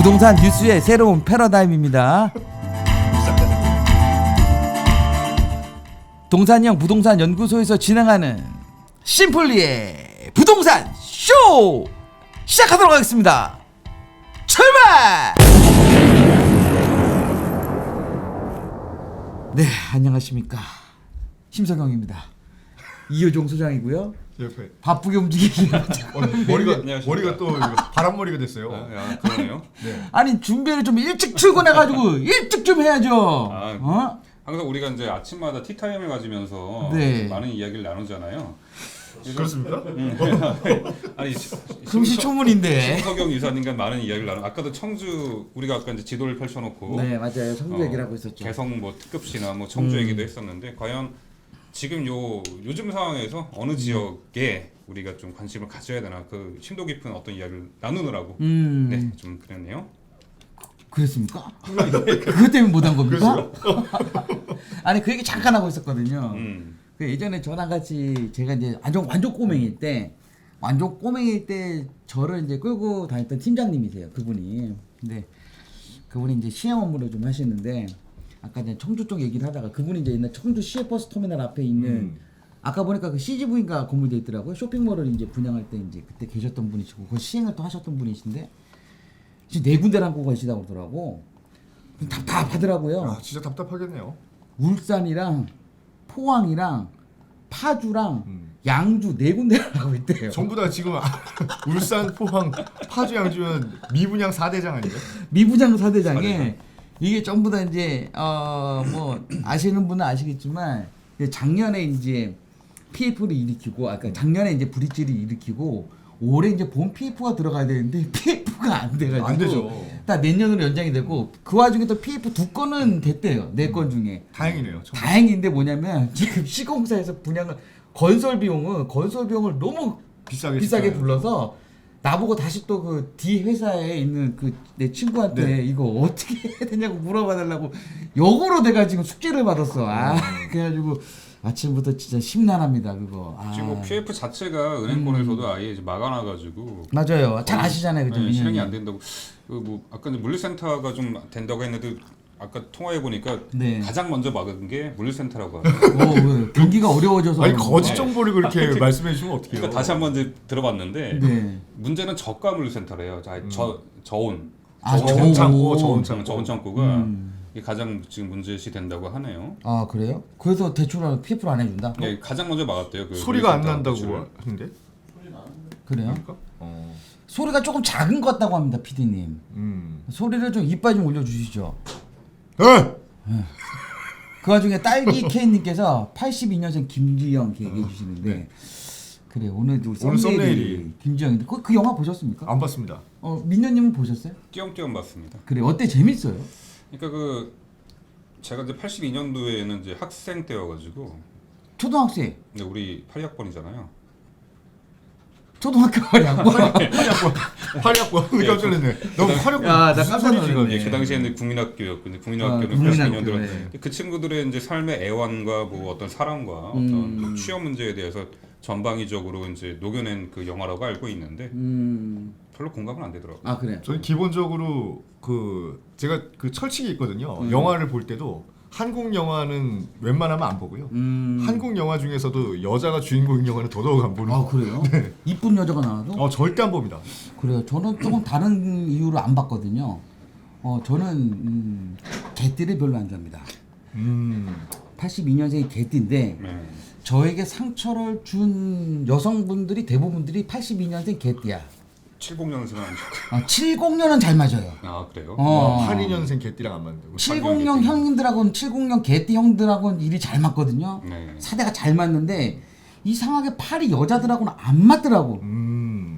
부동산 뉴스의 새로운 패러다임입니다. 동산형 부동산 연구소에서 진행하는 심플리의 부동산 쇼 시작하도록 하겠습니다. 출발! 네, 안녕하십니까. 심석영입니다. 이효종 소장이고요. 옆에 바쁘게 움직이기. 머리가 또 바람머리가 됐어요. 그러네요. 네. 아니 준비를 좀 일찍 출근해가지고 일찍 좀 해야죠. 어? 항상 우리가 이제 아침마다 티타임을 가지면서 네. 많은 이야기를 나누잖아요. 그렇습니까? 아니 금시초문인데. 심석영 이사님과 많은 이야기를 나누. 아까도 청주 우리가 아까 이제 지도를 펼쳐놓고 네, 맞아요. 청주 얘기를 하고 있었죠. 개성 뭐 특급시나 뭐 청주 얘기도 했었는데 과연 지금 요즘 상황에서 어느 지역에 우리가 좀 관심을 가져야 되나 그 심도 깊은 어떤 이야기를 나누느라고 네, 좀 그랬네요. 그랬습니까? 그것 때문에 못한 겁니까? 아니 그 얘기 잠깐 하고 있었거든요. 그 예전에 저랑 같이 제가 이제 완전 꼬맹일 때 저를 이제 끌고 다녔던 팀장님이세요. 그분이. 근데 그분이 이제 시행 업무를 좀 하시는데 아까 이제 청주 쪽 얘기를 하다가 그분이 이제 옛날 청주 시외버스 터미널 앞에 있는 아까 보니까 그 CGV인가 건물돼 있더라고요. 쇼핑몰을 이제 분양할 때 이제 그때 계셨던 분이시고 그 시행을 또 하셨던 분이신데 지금 4군데를 하고 계시다고 그러더라고. 답답하더라고요. 아, 진짜 답답하겠네요. 울산이랑 포항이랑 파주랑 양주 4군데를 하고 있대요. 전부 다 지금 울산, 포항, 파주, 양주면 미분양 4대장 아니에요? 미부장 4대장에 이게 전부 다 이제 뭐 아시는 분은 아시겠지만 작년에 이제 PF를 일으키고 아까 작년에 이제 브릿지를 일으키고 올해 이제 본 PF가 들어가야 되는데 PF가 안 돼가지고 안 되죠. 다 내년으로 연장이 되고 그 와중에 또 PF 2건은 됐대요. 4건 중에. 다행이네요. 다행인데 뭐냐면 지금 시공사에서 분양을 건설 비용을 너무 비싸게 불러서 나보고 다시 또 그 D 회사에 있는 그 내 친구한테 네. 이거 어떻게 해야 되냐고 물어봐달라고 역으로 내가 지금 숙제를 받았어. 그래가지고 아침부터 진짜 심란합니다 그거. 지금 뭐 PF 자체가 은행권에서도 아예 이제 막아놔가지고 맞아요. 잘 아시잖아요, 그죠? 네, 실행이 안 된다고. 뭐 아까 이제 물류센터가 좀 된다고 했는데 아까 통화해 보니까 네. 가장 먼저 막은 게 물류센터라고 하더라고요. 왜 경기가 어려워져서 아니 그런 거짓 건가? 정보를 그렇게 말씀해 주시면 어떡해요? 그러니까 다시 한번 이제 들어봤는데 네. 문제는 저가 물류센터래요. 저온. 저온 창고가 이게 가장 지금 문제시 된다고 하네요. 아 그래요? 그래서 대출을 PF를 안 해준다? 네, 가장 먼저 막았대요. 그 소리가 안 물류센터 난다고 대출을. 하는데? 그래요? 그러니까? 소리가 조금 작은 것 같다고 합니다, PD님. 소리를 좀 이빨 좀 올려주시죠. 그 와중에 딸기 K님께서 82년생 김주영 이렇게 얘기해 주시는데 그래 오늘 썸네일이 김주영인데 그 영화 보셨습니까? 안 봤습니다. 민현님은 보셨어요? 띄엄띄엄 봤습니다. 그래 어때 재밌어요? 그러니까 그 제가 이제 82년도에는 이제 학생 때여가지고 초등학생 근데 우리 8학번이잖아요. 초등학교 말이야. 화려학과 깜짝 놀랐네. 너무 화려고. 야, 나 깜짝 놀랐네. 그 당시에는 국민학교였고 이제 국민학교는 국민학교, 82년도에 네. 그 친구들의 이제 삶의 애환과 뭐 어떤 사랑과 어떤 그 취업 문제에 대해서 전방위적으로 이제 녹여낸 그 영화라고 알고 있는데 별로 공감은 안 되더라고요. 아 그래. 저는 기본적으로 제가 그 철칙이 있거든요. 영화를 볼 때도 한국 영화는 웬만하면 안 보고요. 한국 영화 중에서도 여자가 주인공인 영화는 더더욱 안 보는. 아 그래요? 네. 이쁜 여자가 나와도? 절대 안 봅니다. 그래요. 저는 조금 다른 이유로 안 봤거든요. 저는 개띠를 별로 안 좋아합니다. 82년생이 개띠인데 네. 저에게 상처를 준 여성분들이 대부분들이 82년생 개띠야. 70년생은 아니죠. 70년은 잘 맞아요. 아 그래요? 82년생 개띠랑 안 맞는다고. 70년 형님들하고는 70년 개띠 형들하고는 일이 잘 맞거든요. 네. 사대가 잘 맞는데 이상하게 팔이 여자들하고는 안 맞더라고.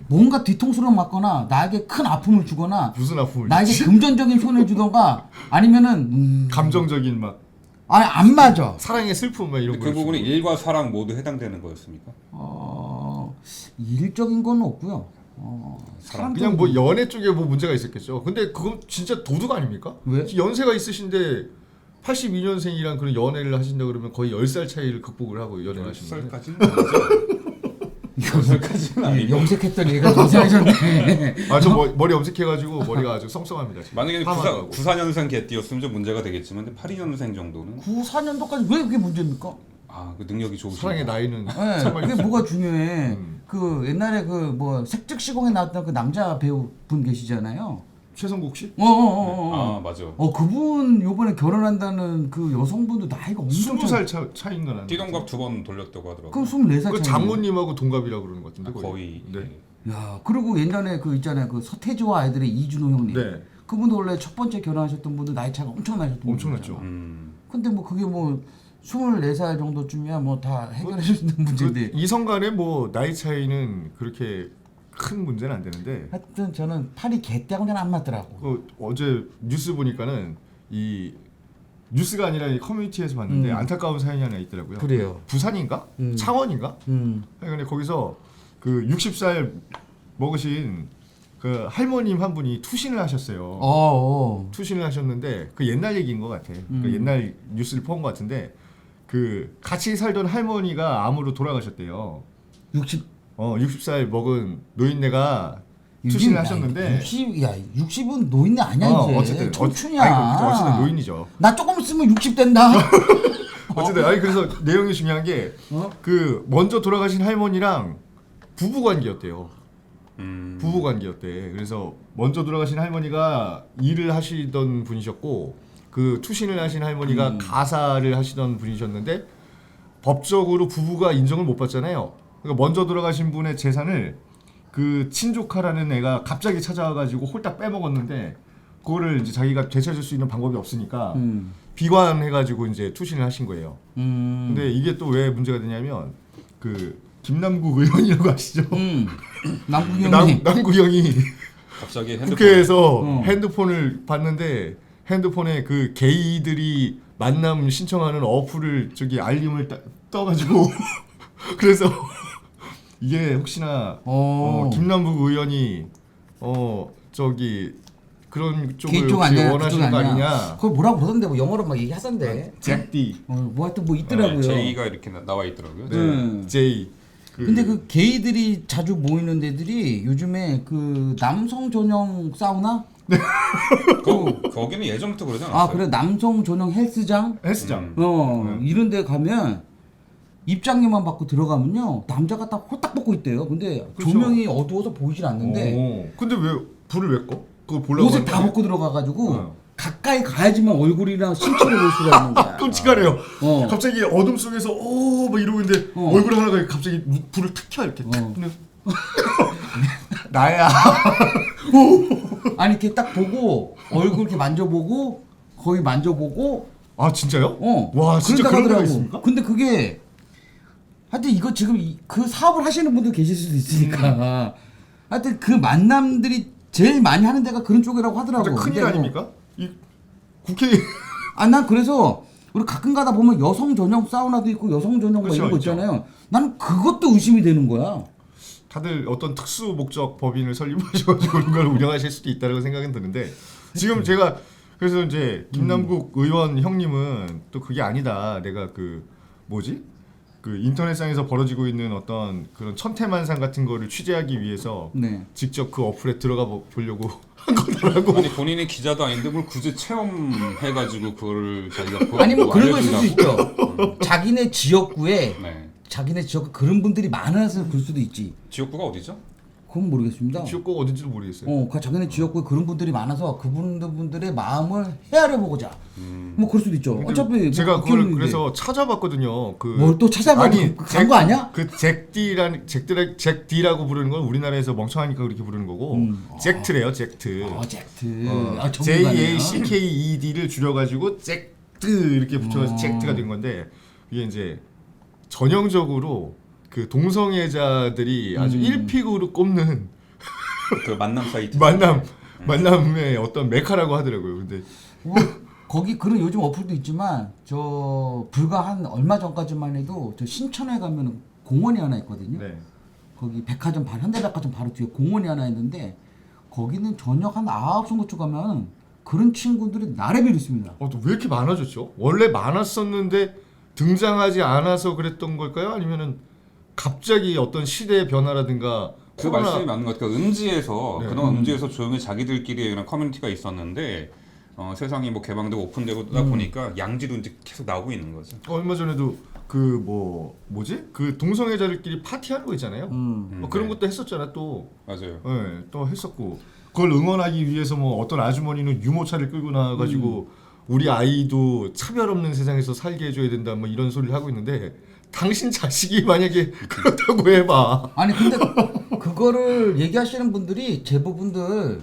뭔가 뒤통수를 맞거나 나에게 큰 아픔을 주거나 무슨 아픔을 나에게 주지? 금전적인 손을 주던가 아니면은 감정적인 막 아니 안 맞아. 사랑의 슬픔 막 이런 거. 그 부분이 일과 사랑 모두 해당되는 거였습니까? 일적인 건 없고요. 그냥 뭐 연애 쪽에 뭐 문제가 있었겠죠. 근데 그건 진짜 도둑 아닙니까? 왜? 연세가 있으신데 82년생이랑 그런 연애를 하신다 그러면 거의 10살 차이를 극복을 하고 연애를 하시는 거예요. 10살까지는 아니죠. 그것까지는 아니고. 염색했던 얘가 고생하셨네. 아저 머리 염색해가지고 머리가 아주 성성합니다. 지금. 만약에 파마하고. 94년생 개띠였으면 좀 문제가 되겠지만 82년생 정도는 94년도까지 왜 그게 문제입니까? 그 능력이 좋으신 사랑의 나이는 네, 상관이 그게 없어요. 뭐가 중요해. 그 옛날에 그 뭐 색즉시공에 나왔던 그 남자 배우 분 계시잖아요. 최성국 씨? 맞아. 그분 요번에 결혼한다는 그 여성분도 나이가 엄청 20살 차이인 건 아니에요? 띠동갑 2번 돌렸다고 하더라고요. 그럼 24살 그 차이. 장모님하고 동갑이라고 그러는 것 같은데 거의. 네. 야, 그리고 옛날에 그 있잖아요. 그 서태지와 아이들의 이준호 형님. 네. 그분도 원래 첫 번째 결혼하셨던 분도 나이 차가 엄청 나셨던 엄청났죠. 근데 뭐 그게 뭐 24살 정도쯤이야 뭐 다 해결해 줄 수 있는 문제인데. 이성 간의 뭐 나이 차이는 그렇게 큰 문제는 안 되는데 하여튼 저는 팔이 개떼하고는 안 맞더라고. 그 어제 뉴스 보니까는 이 뉴스가 아니라 이 커뮤니티에서 봤는데 안타까운 사연이 하나 있더라고요. 그래요. 부산인가? 창원인가? 근데 거기서 그 60살 먹으신 그 할머님 한 분이 투신을 하셨어요. 투신을 하셨는데 그 옛날 얘기인 것 같아. 그 옛날 뉴스를 본 것 같은데 그 같이 살던 할머니가 암으로 돌아가셨대요. 60살 먹은 노인네가 투신을 하셨는데 60은 노인네 아니야 이제. 어쨌든 청춘이야. 어쨌든 노인이죠. 나 조금 있으면 60 된다. 어쨌든 아니 그래서 내용이 중요한 게 그 먼저 돌아가신 할머니랑 부부 관계였대요. 부부 관계였대. 그래서 먼저 돌아가신 할머니가 일을 하시던 분이셨고 그 투신을 하신 할머니가 가사를 하시던 분이셨는데 법적으로 부부가 인정을 못 받잖아요. 그러니까 먼저 돌아가신 분의 재산을 그 친조카라는 애가 갑자기 찾아와가지고 홀딱 빼먹었는데 그거를 이제 자기가 되찾을 수 있는 방법이 없으니까 비관해가지고 이제 투신을 하신 거예요. 근데 이게 또 왜 문제가 되냐면 그 김남국 의원이라고 아시죠? 남국 형님. 남국 형이 갑자기 국회에서 핸드폰을 봤는데 핸드폰에 그 게이들이 만남 신청하는 어플을 저기 알림을 떠가지고 그래서 이게 혹시나 김남국 의원이 저기 그런 쪽을 개인 쪽 혹시 아니야? 원하시는 거 아니냐? 그걸 뭐라고 그러던데 뭐 영어로 막 얘기하던데. 잭디. 뭐 하여튼 뭐 있더라고요. 제이가 이렇게 나와 있더라고요. 네. 제이. 근데 그 게이들이 자주 모이는 데들이 요즘에 그 남성 전용 사우나? 거기는 예전부터 그러지 않았어요? 그래 남성 전용 헬스장? 헬스장. 이런 데 가면 입장료만 받고 들어가면요 남자가 딱 홀딱 벗고 있대요. 근데 그렇죠. 조명이 어두워서 보이질 않는데 근데 왜 불을 왜 꺼? 그거 보려고 옷을 다 벗고 들어가가지고 가까이 가야지만 얼굴이랑 신체를 볼 수가 있는 거야. 끔찍하네요. 갑자기 어둠 속에서 막 이러고 있는데 얼굴 하나가 갑자기 불을 탁 켜 이렇게 탁. 나야. 아니 이렇게 딱 보고 얼굴 이렇게 만져보고 거의 만져보고. 아 진짜요? 와 진짜 그런 데가 있습니까? 근데 그게 하여튼 이거 지금 그 사업을 하시는 분도 계실 수도 있으니까 하여튼 그 만남들이 제일 많이 하는 데가 그런 쪽이라고 하더라고. 진짜 큰일 아닙니까? 이 국회 난 그래서 우리 가끔 가다 보면 여성 전용 사우나도 있고 여성 전용 뭐 그렇죠, 이런 거 있죠. 있잖아요. 나는 그것도 의심이 되는 거야. 다들 어떤 특수 목적 법인을 설립하셔가지고 그런 걸 운영하실 수도 있다고 생각은 드는데 지금 제가 그래서 이제 김남국 의원 형님은 또 그게 아니다. 내가 그 뭐지? 그 인터넷상에서 벌어지고 있는 어떤 그런 천태만상 같은 거를 취재하기 위해서 직접 그 어플에 들어가 보려고 한 거더라고. 아니 본인이 기자도 아닌데 뭘 굳이 체험해가지고 그거를 자기가 아니 뭐 그런 거 있을 알려준다고. 수 있죠. 자기네 지역구에 네. 자기네 지역구 그런 분들이 많아서 그럴 수도 있지. 지역구가 어디죠? 그건 모르겠습니다. 지역구가 어딘지도 모르겠어요. 그 자기네 지역구에 그런 분들이 많아서 그분들의 마음을 헤아려 보고자. 뭐 그럴 수도 있죠. 어차피 제가 뭐 그걸 국회의원인데. 그래서 찾아봤거든요. 뭘 또 찾아봐도 간 거 아니야? 그 잭디라고 부르는 건 우리나라에서 멍청하니까 그렇게 부르는 거고 잭트래요, 잭트. 잭트. JACKED를 줄여가지고 잭트 이렇게 붙여서 잭트가 된 건데 이게 이제 전형적으로 그 동성애자들이 아주 1픽으로 꼽는 그 만남 사이트. 만남의 어떤 메카라고 하더라고요. 근데 거기 그런 요즘 어플도 있지만 저 불과 한 얼마 전까지만 해도 저 신천에 가면 공원이 하나 있거든요. 네. 거기 백화점 바로 현대백화점 바로 뒤에 공원이 하나 있는데 거기는 저녁 한 9시 정도쯤 가면 그런 친구들이 나래비로 있습니다. 또 왜 이렇게 많아졌죠? 원래 많았었는데 등장하지 않아서 그랬던 걸까요? 아니면은 갑자기 어떤 시대의 변화라든가 그 말씀이 맞는 것 같아요. 음지에서 네. 그동안 음지에서 조용히 자기들끼리 이런 커뮤니티가 있었는데 세상이 뭐 개방되고 오픈되다 보니까 양지로 이제 계속 나오고 있는 거죠. 얼마 전에도 그 뭐지? 그 동성애자들끼리 파티하는 거 있잖아요. 그런 네. 것도 했었잖아 또. 맞아요. 네, 또 했었고 그걸 응원하기 위해서 뭐 어떤 아주머니는 유모차를 끌고 나와가지고 우리 아이도 차별 없는 세상에서 살게 해줘야 된다 뭐 이런 소리를 하고 있는데 당신 자식이 만약에 그렇다고 해봐. 아니 근데 그거를 얘기하시는 분들이 제보분들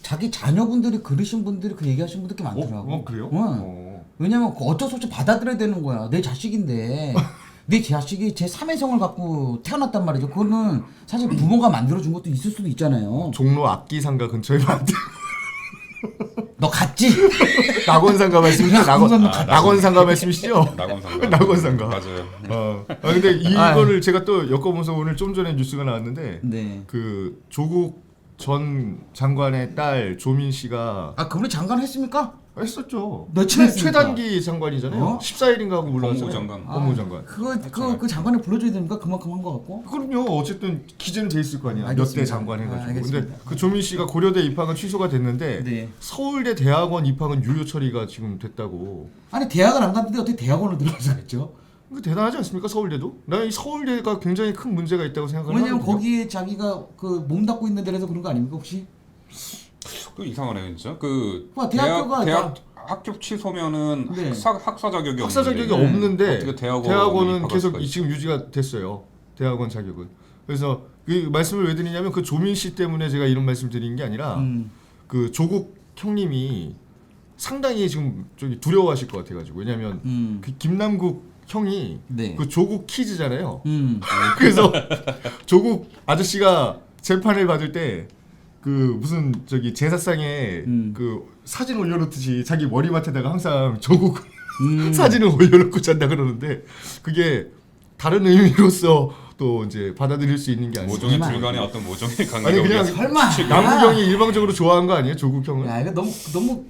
자기 자녀분들이 그러신 분들이 그 얘기하시는 분들 꽤 많더라고. 그래요? 응. 왜냐면 어쩔 수 없이 받아들여야 되는 거야. 내 자식인데 내 자식이 제 3의 성을 갖고 태어났단 말이죠. 그거는 사실 부모가 만들어준 것도 있을 수도 있잖아요. 종로 악기상가 근처에 만든 너 갔지? 낙원상가 말씀이시죠? 낙원상가 말씀이시죠? 낙원상가. 낙원상가. 맞아요. 근데 이거를 제가 또 엮어보면서 오늘 좀 전에 뉴스가 나왔는데 네. 그 조국 전 장관의 딸 조민 씨가 아 그분이 장관 했습니까? 했었죠. 며칠 했습니까? 최단기 장관이잖아요. 14일인가 하고 물러났잖아요. 법무장관. 법무장관. 그 장관을 불러줘야 되니까 그만큼 한 것 같고. 그럼요. 어쨌든 기재는 돼 있을 거 아니야. 몇 알겠습니다. 대 장관 해가지고. 근데 알겠습니다. 그 조민 씨가 고려대 입학은 취소가 됐는데 네. 서울대 대학원 입학은 유효 처리가 지금 됐다고. 아니 대학을 안 갔는데 어떻게 대학원을 들어가서 했죠? 이거 대단하지 않습니까? 서울대도? 나 이 서울대가 굉장히 큰 문제가 있다고 생각을 왜냐면 하거든요. 거기에 자기가 그 몸담고 있는 데라서 그런 거 아닙니까 혹시? 그 이상하네요, 진짜. 그 대학교가 대학 학교 취소면은 네. 학사 자격이 학사 자격이 없는데 없는데 어떻게 대학원은 입학할 계속 수가 있어요? 지금 유지가 됐어요. 대학원 자격은. 그래서 그 말씀을 왜 드리냐면 그 조민 씨 때문에 제가 이런 말씀 드리는 게 아니라 그 조국 형님이 상당히 지금 저기 두려워하실 것 같아가지고 왜냐하면 그 김남국 형이 네. 그 조국 키즈잖아요. 그래서 조국 아저씨가 재판을 받을 때 그 무슨 저기 제사상에 그 사진 올려놓듯이 자기 머리맡에다가 항상 조국 사진을 올려놓고 잔다 그러는데 그게 다른 의미로서 또 이제 받아들일 수 있는 게 아니고 모종의 불간의 어떤 모종의 관계가 아니 그냥 설마. 남국 형이 일방적으로 좋아한 거 아니에요? 조국 형을? 야 이거 너무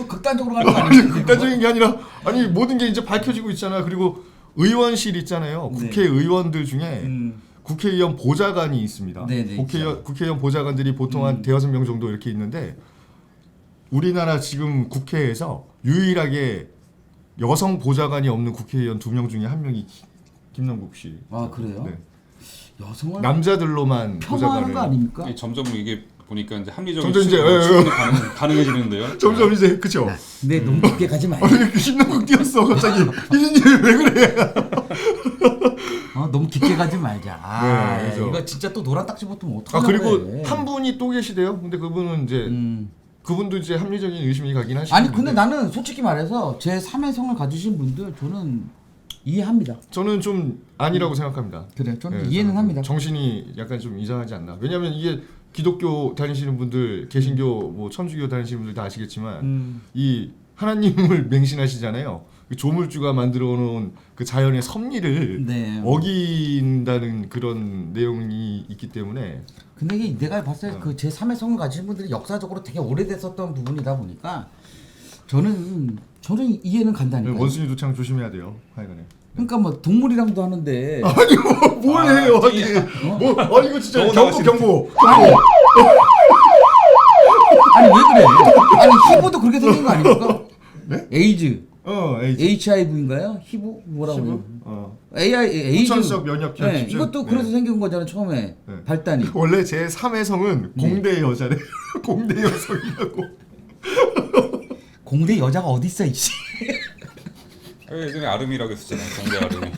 극단적으로 가는 거 아니에요? 극단적인 게 아니라 아니 모든 게 이제 밝혀지고 있잖아. 그리고 의원실 있잖아요. 네. 국회의원들 중에 국회의원 보좌관이 있습니다. 네, 국회의원 보좌관들이 보통 한 대여섯 명 정도 이렇게 있는데 우리나라 지금 국회에서 유일하게 여성 보좌관이 없는 국회의원 2명 중에 한 명이 김남국 씨. 아 그래요? 네. 여성을 남자들로만 폄하하는 거 아닙니까? 아니, 점점 이게 보니까 이제 합리적인 점점 이제, 추론이 가능해지는데요. 점점 이제 그쵸? 근데 너무 깊게 가지 말자. 김남국 뛰었어 갑자기. 이준님 왜 그래? 너무 깊게 가지 말자. 아, 네, 그래서- 이거 진짜 또 노란 딱지 붙으면 아 어떡하려고 그리고 그래. 한 분이 또 계시대요. 근데 그분은 이제 그분도 이제 합리적인 의심이 가긴 하시는데 아니 근데 나는 솔직히 말해서 제 3의 성을 가지신 분들 저는 이해합니다. 저는 좀 아니라고 생각합니다. 그래, 저는 네, 이해는 저는 합니다. 정신이 약간 좀 이상하지 않나. 왜냐하면 이게 기독교 다니시는 분들, 개신교, 뭐 천주교 다니시는 분들 다 아시겠지만 이 하나님을 맹신하시잖아요. 그 조물주가 만들어 놓은 그 자연의 섭리를 네. 어긴다는 그런 내용이 있기 때문에 근데 이게 내가 봤을 때 그 제 3의 성을 가지신 분들이 역사적으로 되게 오래됐었던 부분이다 보니까 저는 이해는 간다니까요. 원숭이 도창 조심해야 돼요. 하여간에. 그러니까 뭐 동물이랑도 하는데 아니 뭘 해요? 아니 뭐 이거 진짜 경고. 아니 왜 그래? 아니 히브도 그렇게 생긴 거 아닙니까? 네? 에이즈. 에이즈. HIV인가요? 히브 뭐라고 시부? 그래요? 에이즈. 후천성 면역혈 네, 기준. 이것도 네. 그래서 생긴 거잖아요 처음에 네. 발단이. 원래 제 3의 성은 네. 공대 여자래. 공대 여성이라고. 공대 여자가 어디 있어 이씨. 예전에 아름이라고 했었잖아요. 공대 아름이.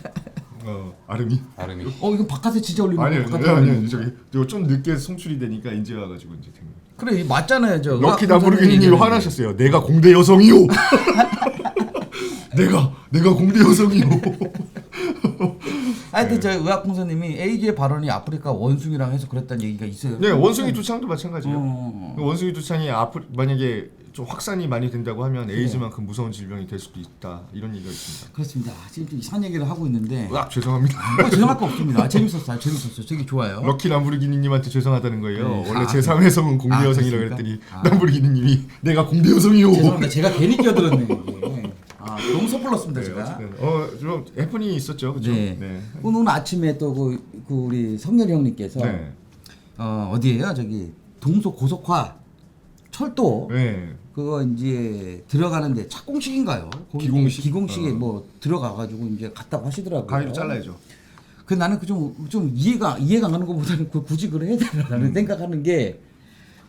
아름이. 아름이. 이거 바깥에 진짜 올리는 아니요, 거 바깥에 올리는 거. 저기 이거 좀 늦게 송출이 되니까 이제 와가지고 이제 된 거예요. 그래 이게 맞잖아요 저. 럭키 나부르기님 화나셨어요. 내가 공대 여성이요. 내가 공대 여성이요. 하여튼 저 의학봉사님이 에이즈의 발언이 아프리카 원숭이랑 해서 그랬다는 얘기가 있어요. 네, 원숭이 두창도 마찬가지예요. 어. 원숭이 두창이 만약에 좀 확산이 많이 된다고 하면 에이즈만큼 무서운 질병이 될 수도 있다 이런 얘기가 있습니다. 그렇습니다. 지금 좀 이상한 얘기를 하고 있는데. 죄송합니다. 죄송할 거 없습니다. 재밌었어요. 되게 좋아요. 럭키 남부르기니님한테 죄송하다는 거예요. 네. 원래 제 3의 성은 공대 여성이라고 그렇습니까? 그랬더니 남부르기니님이 내가 공대 여성이요. 죄송합니다. 제가 괜히 끼어들었네 이게. 너무 섣불렀습니다 네, 제가. 어쨌든 좀 해프닝이 있었죠, 그렇죠? 네. 오늘 아침에 또 그 우리 성렬이 형님께서 네. 어디에요? 저기 동서 고속화 철도 네. 그거 이제 들어가는데 착공식인가요? 거기 기공식? 기공식에 뭐 들어가가지고 이제 갔다고 하시더라고요. 가위로 잘라야죠. 그 나는 그 좀 이해가 안 가는 것보다는 굳이 그걸 해야 되나라는 생각하는 게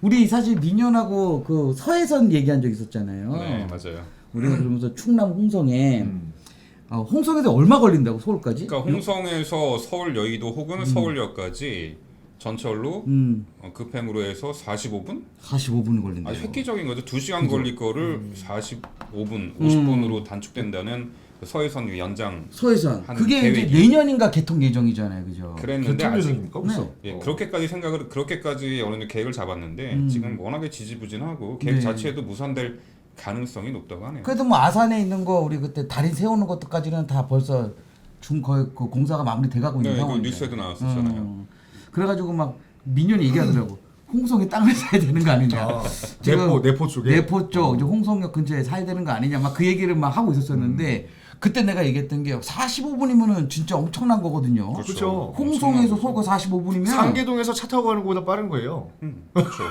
우리 사실 민현하고 그 서해선 얘기한 적 있었잖아요. 네, 맞아요. 우리가 그러면서 충남 홍성에 홍성에서 얼마 걸린다고 서울까지? 그러니까 홍성에서 서울 여의도 혹은 서울역까지 전철로 급행으로 해서 45분? 45분 걸린다. 아주 획기적인 거죠. 2시간 걸릴 거를 45분, 50분으로 단축된다는 그 서해선 연장. 서해선. 한 그게 이제 계획이. 내년인가 개통 예정이잖아요, 그죠? 그랬는데 교통 아직 예정입니까? 벌써? 예, 그렇게까지 어느 정도 계획을 잡았는데 지금 워낙에 지지부진하고 계획 네. 자체도 무산될 가능성이 높다고 하네요. 그래도 뭐 아산에 있는 거 우리 그때 다리 세우는 것까지는 다 벌써 거의 그 공사가 마무리돼가고 있는 네, 그 상황인데. 뉴스에도 나왔었잖아요. 그래가지고 막 민현이 얘기하더라고. 홍성에 땅을 사야 되는 거 아니냐. 내포 쪽에. 내포 쪽 이제 홍성역 근처에 사야 되는 거 아니냐. 막 그 얘기를 막 하고 있었었는데 그때 내가 얘기했던 게 45분이면은 진짜 엄청난 거거든요. 그렇죠. 홍성에서 서울까지 45분이면 상계동에서 차 타고 가는 것보다 빠른 거예요. 그렇죠.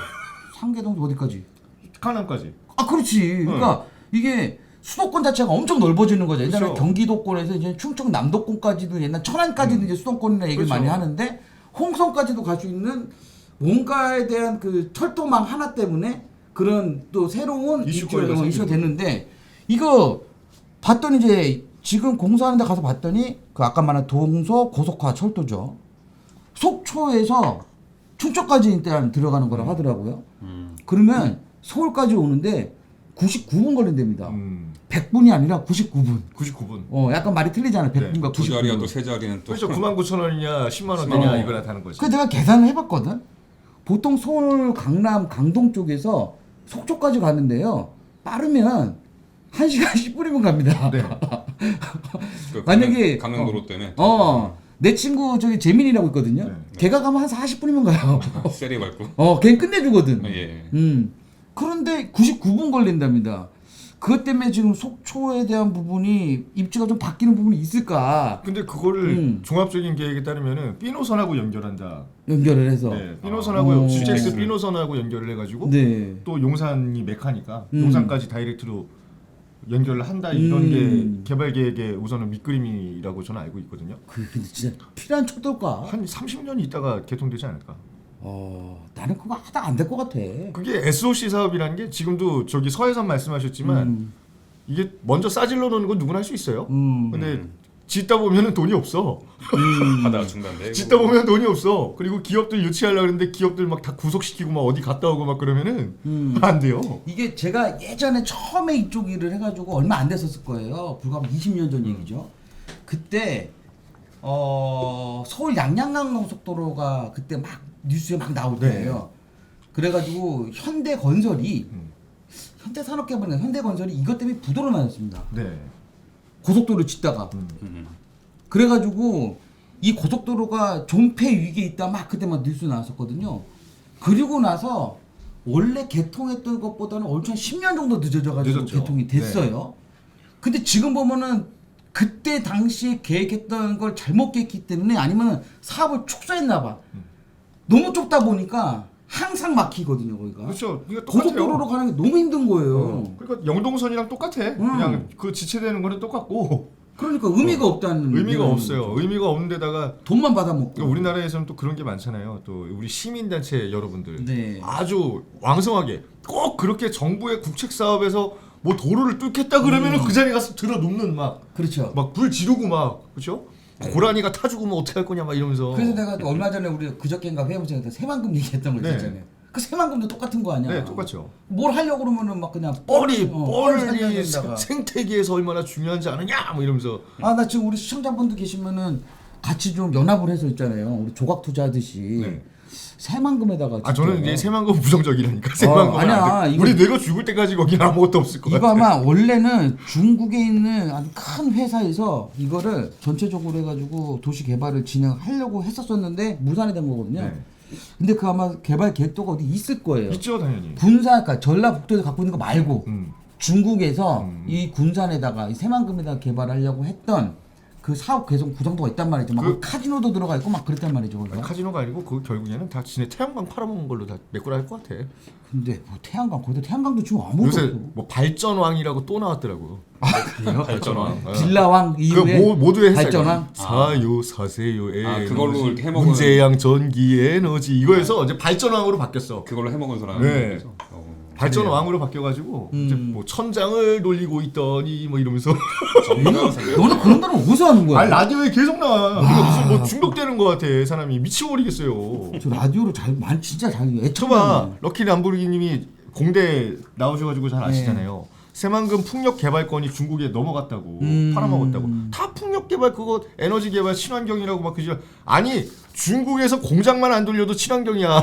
상계동 어디까지? 강남까지. 그렇지. 그러니까 이게 수도권 자체가 엄청 넓어지는 거죠. 옛날에 그렇죠. 경기도권에서 이제 충청 남도권까지도 옛날 천안까지도 이제 수도권이라 얘기를 그렇죠. 많이 하는데 홍성까지도 갈 수 있는 뭔가에 대한 그 철도망 하나 때문에 그런 또 새로운 이슈가 됐는데 이거 봤더니 이제 지금 공사하는 데 가서 봤더니 그 아까 말한 동서 고속화 철도죠. 속초에서 충청까지 일단 들어가는 거라고 하더라고요. 그러면 서울까지 오는데 99분 걸린답니다. 100분이 아니라 99분. 99분. 약간 말이 틀리잖아요. 100분과 두 자리와 99분. 또 세 자리는 또 그렇죠. 99,000원이냐 10만 원 되냐 이거나 다는 거지. 그 내가 계산을 해봤거든. 보통 서울, 강남, 강동 쪽에서 속초까지 가는데요. 빠르면 1시간 10분이면 갑니다. 네. 그 만약에 강릉도로 때문에 내 친구 저기 재민이라고 있거든요. 네. 걔가 가면 한 40분이면 가요. 세리 밟고. 걔 끝내주거든. 예. 그런데 99분 걸린답니다. 그것 때문에 지금 속초에 대한 부분이 입지가 좀 바뀌는 부분이 있을까? 근데 그거를 종합적인 계획에 따르면은 B노선하고 연결한다. 연결을 해서. 네. B노선하고 오. GTX B노선하고 연결을 해가지고 네. 또 용산이 메카니까 용산까지 다이렉트로 연결을 한다 이런 게 개발 계획의 우선은 밑그림이라고 저는 알고 있거든요. 근데 진짜 필요한 철도일까? 한 30년 있다가 개통되지 않을까? 나는 그거 하다 안 될 것 같아. 그게 SOC 사업이라는 게 지금도 저기 서해선 말씀하셨지만 이게 먼저 싸질러 놓는 건 누구나 할 수 있어요. 근데 짓다 보면은 돈이 없어. 하다가 중단돼. 짓다 보면 돈이 없어. 그리고 기업들 유치하려고 그러는데 기업들 막 다 구속시키고 막 어디 갔다 오고 막 그러면은 안 돼요. 이게 제가 예전에 처음에 이쪽 일을 해가지고 얼마 안 됐었을 거예요. 불과 20년 전 얘기죠. 그때 서울 양양강 고속도로가 그때 막 뉴스에 막 나올 때예요. 그래가지고 현대건설이 현대산업개발인가 현대건설이 이것 때문에 부도를 맞았습니다. 네. 고속도로 짓다가. 그래가지고 이 고속도로가 존폐 위기에 있다 막 그때 막 뉴스 나왔었거든요. 그리고 나서 원래 개통했던 것보다는 얼추 한 10년 정도 늦어져가지고 늦었죠. 개통이 됐어요. 근데 지금 보면은 그때 당시에 계획했던 걸 잘못 계획했기 때문에 아니면 사업을 축소했나 봐. 너무 좁다 보니까 항상 막히거든요, 거기가. 그렇죠. 이거 똑같아요. 고속도로로 가는 게 너무 힘든 거예요. 그러니까 영동선이랑 똑같아. 그냥 그 지체되는 거는 똑같고 그러니까 의미가 없다는 의미가 얘기는 없어요. 의미가 없는 데다가 돈만 받아먹고. 그러니까 우리나라에서는 또 그런 게 많잖아요. 또 우리 시민단체 여러분들 네. 아주 왕성하게 꼭 그렇게 정부의 국책 사업에서 뭐 도로를 뚫겠다 그러면은 그 자리에 가서 들어 눕는 그렇죠. 막 불 지르고 막 그렇죠? 고라니가 타주고 뭐 어떻게 할 거냐 막 이러면서. 그래서 내가 또 얼마 전에 우리 그저께인가 회의부장에서 새만금 얘기했던 거 네. 있잖아요. 그 새만금도 똑같은 거 아니야? 네, 똑같죠. 뭘 하려고 그러면은 막 그냥 뻘이 살려야 된다가. 생태계에서 얼마나 중요한지 아느냐 뭐 이러면서. 나 지금 우리 시청자분들 계시면은 같이 좀 연합을 해서 있잖아요. 우리 조각 투자하듯이 네. 새만금에다가. 저는 이제 새만금 부정적이라니까. 새만금 아니야, 이거- 우리 뇌가 죽을 때까지 거기는 아무것도 없을 것 이거 같아. 아마 원래는 중국에 있는 아주 큰 회사에서 이거를 전체적으로 해가지고 도시 개발을 진행하려고 했었었는데 무산이 된 거거든요. 네. 근데 그 아마 개발 계획도가 어디 있을 거예요. 있죠 당연히. 군사, 그러니까 전라북도에서 갖고 있는 거 말고 중국에서 이 군산에다가 이 새만금에다가 개발하려고 했던 그 사업 계속 구성도가 있단 말이죠. 막 카지노도 들어가 있고 막 그랬단 말이죠. 거기서. 카지노가 아니고 그 결국에는 다 지네 태양광 팔아먹은 걸로 다 메꾸라 할 것 같아. 근데 뭐 태양광 거기도 태양광도 지금 아무것도 요새 없어. 뭐 발전왕이라고 또 나왔더라고. 발전왕. 빌라왕 이후에 그 모두의 햇살. 발전왕. 사요 사세요 에너지. 그걸로 이렇게 해먹은 문제양 전기 에너지 이거에서 이제 발전왕으로 바뀌었어. 그걸로 해먹은 사람. 네. 발전왕으로 바뀌어가지고 이제 뭐 천장을 돌리고 있더니 뭐 이러면서. 너는 그런 데는 어디서 하는 거야? 아니 라디오에 계속 나와. 이거 무슨 뭐 중독되는 것 같아. 사람이 미치버리겠어요. 저 라디오를 진짜 잘 저봐 애청자. 럭키 람보르기님이 공대 나오셔가지고 잘 아시잖아요. 새만금 풍력 개발권이 중국에 넘어갔다고 팔아먹었다고. 다 풍력 개발 그거 에너지 개발 친환경이라고 막 그죠. 아니 중국에서 공장만 안 돌려도 친환경이야.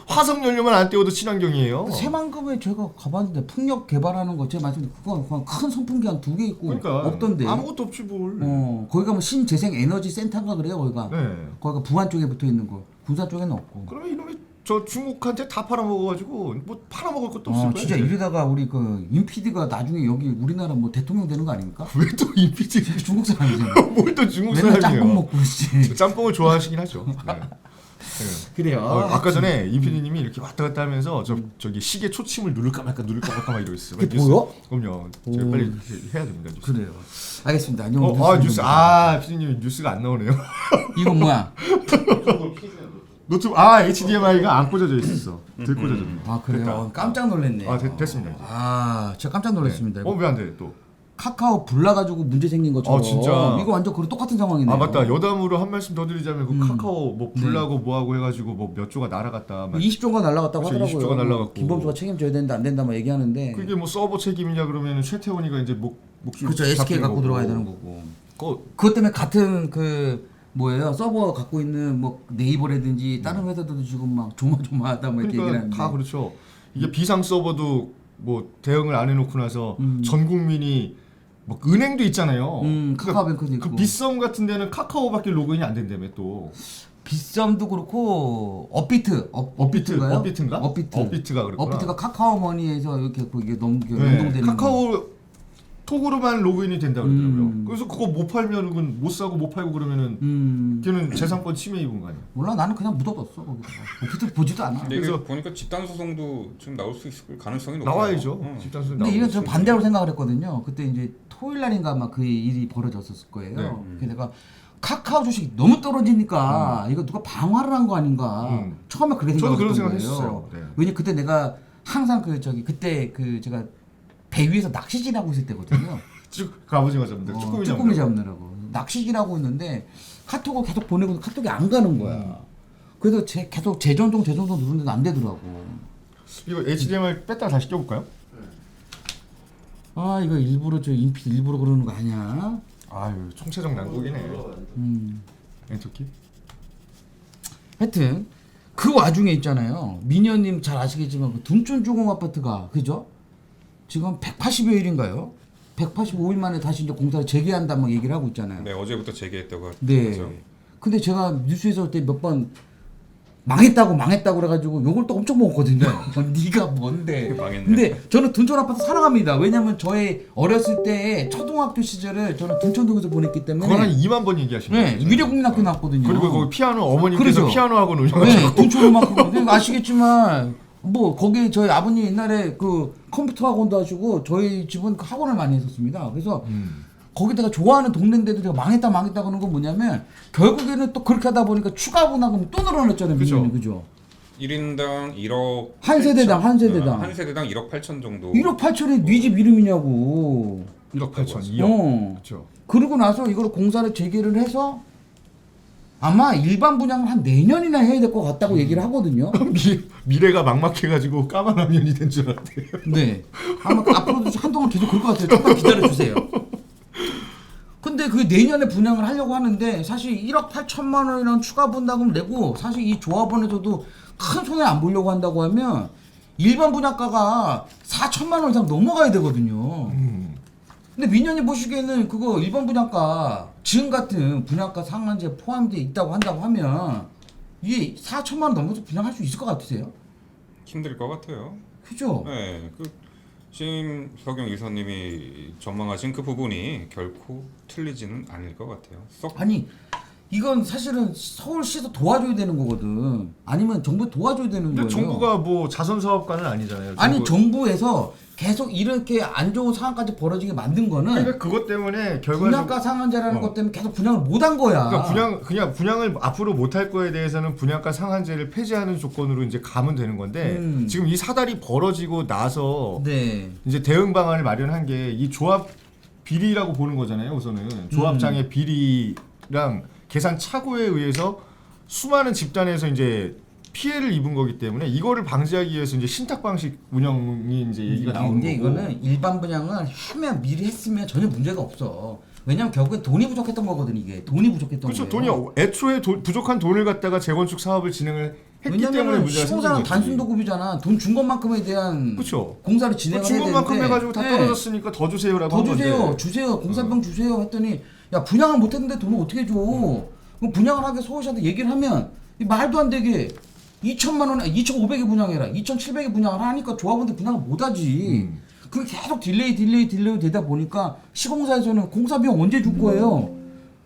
화석 연료만 안 떼어도 친환경이에요. 새만금에 제가 가봤는데 풍력 개발하는 거 제가 말씀드린 그거 그냥 큰 선풍기 한 2개 있고 그러니까 없던데. 아무것도 없지 뭘. 거기가 뭐 신재생 에너지 센터인가 그래요 거기가. 네. 거기가 부안 쪽에 붙어 있는 거. 군산 쪽에는 없고. 그러면 이놈이 저 중국한테 다 팔아먹어가지고 뭐 팔아먹을 것도 없을 거야. 진짜 이러다가 우리 그 임피디가 나중에 여기 우리나라 뭐 대통령 되는 거 아닙니까? 왜 또 인피지? 중국 사람이잖아. 뭘 또 중국 맨날 사람이에요? 짬뽕 먹고 있지. 짬뽕을 좋아하시긴 하죠. 네. 그래요. 아까 전에 임피디님이 이렇게 왔다 갔다 하면서 저기 시계 초침을 누를까 말까 막 이러고 있어요. 그게 보여? 그럼요. 제가 빨리 해야 됩니다. 뉴스. 그래요. 알겠습니다. 뉴스. 피디님 뉴스가 안 나오네요. 이건 뭐야? 노트북 HDMI가 안 꽂아져 있었어. 들 꽂아져. 아 그래요. 깜짝 놀랐네. 됐습니다. 이제. 제가 깜짝 놀랐습니다. 이거. 왜 안 돼? 또. 카카오 불나가지고 문제 생긴 것처럼. 진짜. 이거 완전 그런 똑같은 상황이네요. 맞다. 여담으로 한 말씀 더 드리자면 그 카카오 뭐 불나고 뭐하고 해가지고 뭐 몇 조가 날아갔다. 20조가 날라갔다고 그렇죠, 하더라고요. 20조가 날라갔고. 김범수가 책임져야 된다 안 된다 막 얘기하는데. 그게 뭐 서버 책임이냐 그러면 최태원이가 이제 목줄 그렇죠. SK 갖고 들어가야 되는 거고. 그것 때문에 같은 그 뭐예요 서버 갖고 있는 뭐 네이버라든지 다른 회사들도 지금 막 조마조마하다 뭐 이렇게 그러니까 얘기하는데. 다 그렇죠. 이게 비상 서버도 뭐 대응을 안 해놓고 나서 전 국민이 뭐 은행도 있잖아요. 카카오뱅크도 있고. 그 빗썸 같은 데는 카카오밖에 로그인이 안 된다며 또. 빗썸도 그렇고 업비트인가요? 업비트인가? 업비트가 그렇구나. 업비트가 카카오머니에서 이렇게 이게 네. 연동되는 카카오 톡으로만 로그인이 된다 그러더라고요. 그래서 그거 못 팔면은 못 사고 못 팔고 그러면은 걔는 재산권 침해 입은 거 아니야? 몰라 나는 그냥 묻어뒀어 거기다가 업비트 보지도 않아. 근데 그래서- 이게 보니까 집단 소송도 좀 나올 수 있을 가능성이 높아요. 나와야죠. 집단 소송 근데 이건 나오고. 좀 반대로 생각을 했거든요. 그때 이제 토요일 날인가 막 그 일이 벌어졌었을 거예요. 네. 그래서 내가 카카오 주식이 너무 떨어지니까 이거 누가 방화를 한 거 아닌가. 처음에 그렇게 저도 생각했던 그런 거예요. 생각했어요. 네. 왜냐 그때 내가 항상 그때 제가 배 위에서 낚시질하고 있을 때거든요. 그 아버지가 잡는데 쭈꾸미 잡느라고 낚시질하고 있는데 카톡을 계속 보내고 카톡이 안 가는 거야. 그래서 계속 재전송 누르는데도 안 되더라고. 이거 HDMI 뺐다가 다시 껴볼까요? 이거 일부러 인피 일부러 그러는 거 아니야? 아유 총체적 난국이네. 엔터키? 하여튼 그 와중에 있잖아요. 민현님 잘 아시겠지만 그 둔촌주공 아파트가 그죠? 지금 180여일인가요? 185일 만에 다시 이제 공사를 재개한다 막 얘기를 하고 있잖아요. 네, 어제부터 재개했다고 네. 하죠. 근데 제가 뉴스에서 그때 몇 번 망했다고 그래가지고 욕을 또 엄청 먹었거든요. 네가 뭔데? 망했네. 근데 저는 둔촌 아파트 사랑합니다. 왜냐면 저의 어렸을 때 초등학교 시절을 저는 둔촌동에서 보냈기 때문에. 그건 한 2만 번 얘기하시는 네, 거죠. 위례국민학교 나왔거든요. 그리고 거기 피아노 어머님께서 그러죠. 피아노 학원 운영하시고. 네, 둔촌음악학원. 아시겠지만 뭐 거기 저희 아버님 옛날에 그 컴퓨터 학원도 하시고 저희 집은 그 학원을 많이 했었습니다. 그래서 거기다가 좋아하는 동네인데도 제가 망했다 그러는 건 뭐냐면 결국에는 또 그렇게 하다 보니까 추가 분담금 또 늘어났잖아요. 그죠. 민원이 그죠? 1인당 1억 한 세대당, 한 세대당. 한 세대당 1억 8천 정도. 1억 8천이 네 집 이름이냐고. 1억 8천, 2억. 그렇죠. 그러고 나서 이걸 공사를 재개를 해서 아마 일반 분양을 한 내년이나 해야 될 것 같다고 얘기를 하거든요. 미래가 막막해가지고 까만 화면이 된 줄 알았대요. 네. 아마 앞으로도 한동안 계속 그럴 것 같아요. 조금만 기다려주세요. 근데 그 내년에 분양을 하려고 하는데 사실 1억 8천만 원이라는 추가 분담금 내고 사실 이 조합원에서도 큰 손해 안 보려고 한다고 하면 일반 분양가가 4천만 원 이상 넘어가야 되거든요. 근데 민현이 보시기에는 그거 일반 분양가 지금 같은 분양가 상한제 포함되어 있다고 한다고 하면 이게 4천만 원 넘어서 분양할 수 있을 것 같으세요? 힘들 것 같아요. 그죠? 네, 그 심석영 이사님이 전망하신 그 부분이 결코 틀리지는 않을 것 같아요. 아니 이건 사실은 서울시에서 도와줘야 되는 거거든. 아니면 정부 도와줘야 되는 근데 거예요. 정부가 뭐 자선 사업가는 아니잖아요. 아니 정부에서 계속 이렇게 안 좋은 상황까지 벌어지게 만든 거는 그러니까 그것 때문에 결과적으로 분양가 상한제라는 것 때문에 계속 분양을 못 한 거야. 그러니까 그냥 분양을 앞으로 못 할 거에 대해서는 분양가 상한제를 폐지하는 조건으로 이제 가면 되는 건데 지금 이 사달이 벌어지고 나서 네. 이제 대응 방안을 마련한 게 이 조합 비리라고 보는 거잖아요. 우선은 조합장의 비리랑 계산 착오에 의해서 수많은 집단에서 이제 피해를 입은 거기 때문에 이거를 방지하기 위해서 이제 신탁 방식 운영이 이제 얘기가 나오는 근데 거고. 이거는 일반 분양을 하면 미리 했으면 전혀 문제가 없어. 왜냐면 결국엔 돈이 부족했던 거거든 이게. 돈이 부족했던 그렇죠. 거예요. 돈이 애초에 부족한 돈을 갖다가 재건축 사업을 진행을 했기 때문에 왜냐면 문제가 생긴 시공사는 거지. 단순 도급이잖아. 돈 준 것만큼에 대한 그렇죠. 공사를 진행을 해야 준 되는데 것만큼 해가지고 다 떨어졌으니까 더 주세요라고 더 한 주세요. 건데. 주세요. 공사비용 주세요 했더니 야 분양을 못 했는데 돈을 어떻게 줘. 그럼 분양을 하게 서울시한테 얘기를 하면 이 말도 안 되게 2천만 원에 2,500에 분양해라. 2,700에 분양을 하니까 조합원들 분양을 못 하지. 그게 계속 딜레이 되다 보니까 시공사에서는 공사비용 언제 줄 거예요?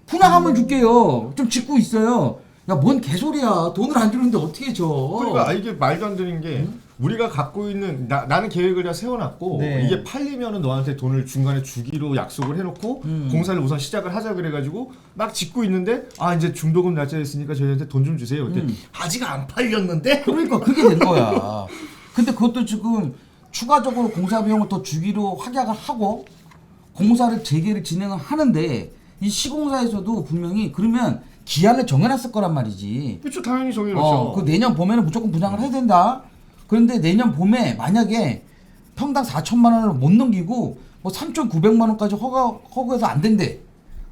분양하면 줄게요. 좀 짓고 있어요. 야, 뭔 개소리야. 돈을 안 주는데 어떻게 줘? 그러니까 이게 말도 안 되는 게 우리가 갖고 있는 나는 계획을 다 세워놨고 네. 이게 팔리면은 너한테 돈을 중간에 주기로 약속을 해놓고 공사를 우선 시작을 하자 그래가지고 막 짓고 있는데 아 이제 중도금 날짜했으니까 저희한테 돈 좀 주세요. 그때 아직 안 팔렸는데. 그러니까 그게 된 거야. 근데 그것도 지금 추가적으로 공사 비용을 더 주기로 확약을 하고 공사를 재개를 진행을 하는데 이 시공사에서도 분명히 그러면 기한을 정해놨을 거란 말이지. 그렇죠. 당연히 정해놓죠. 그 내년 봄에는 무조건 분양을 해야 된다. 그런데 내년 봄에 만약에 평당 4천만 원을 못 넘기고 뭐 3,900만 원까지 허가해서 안 된대.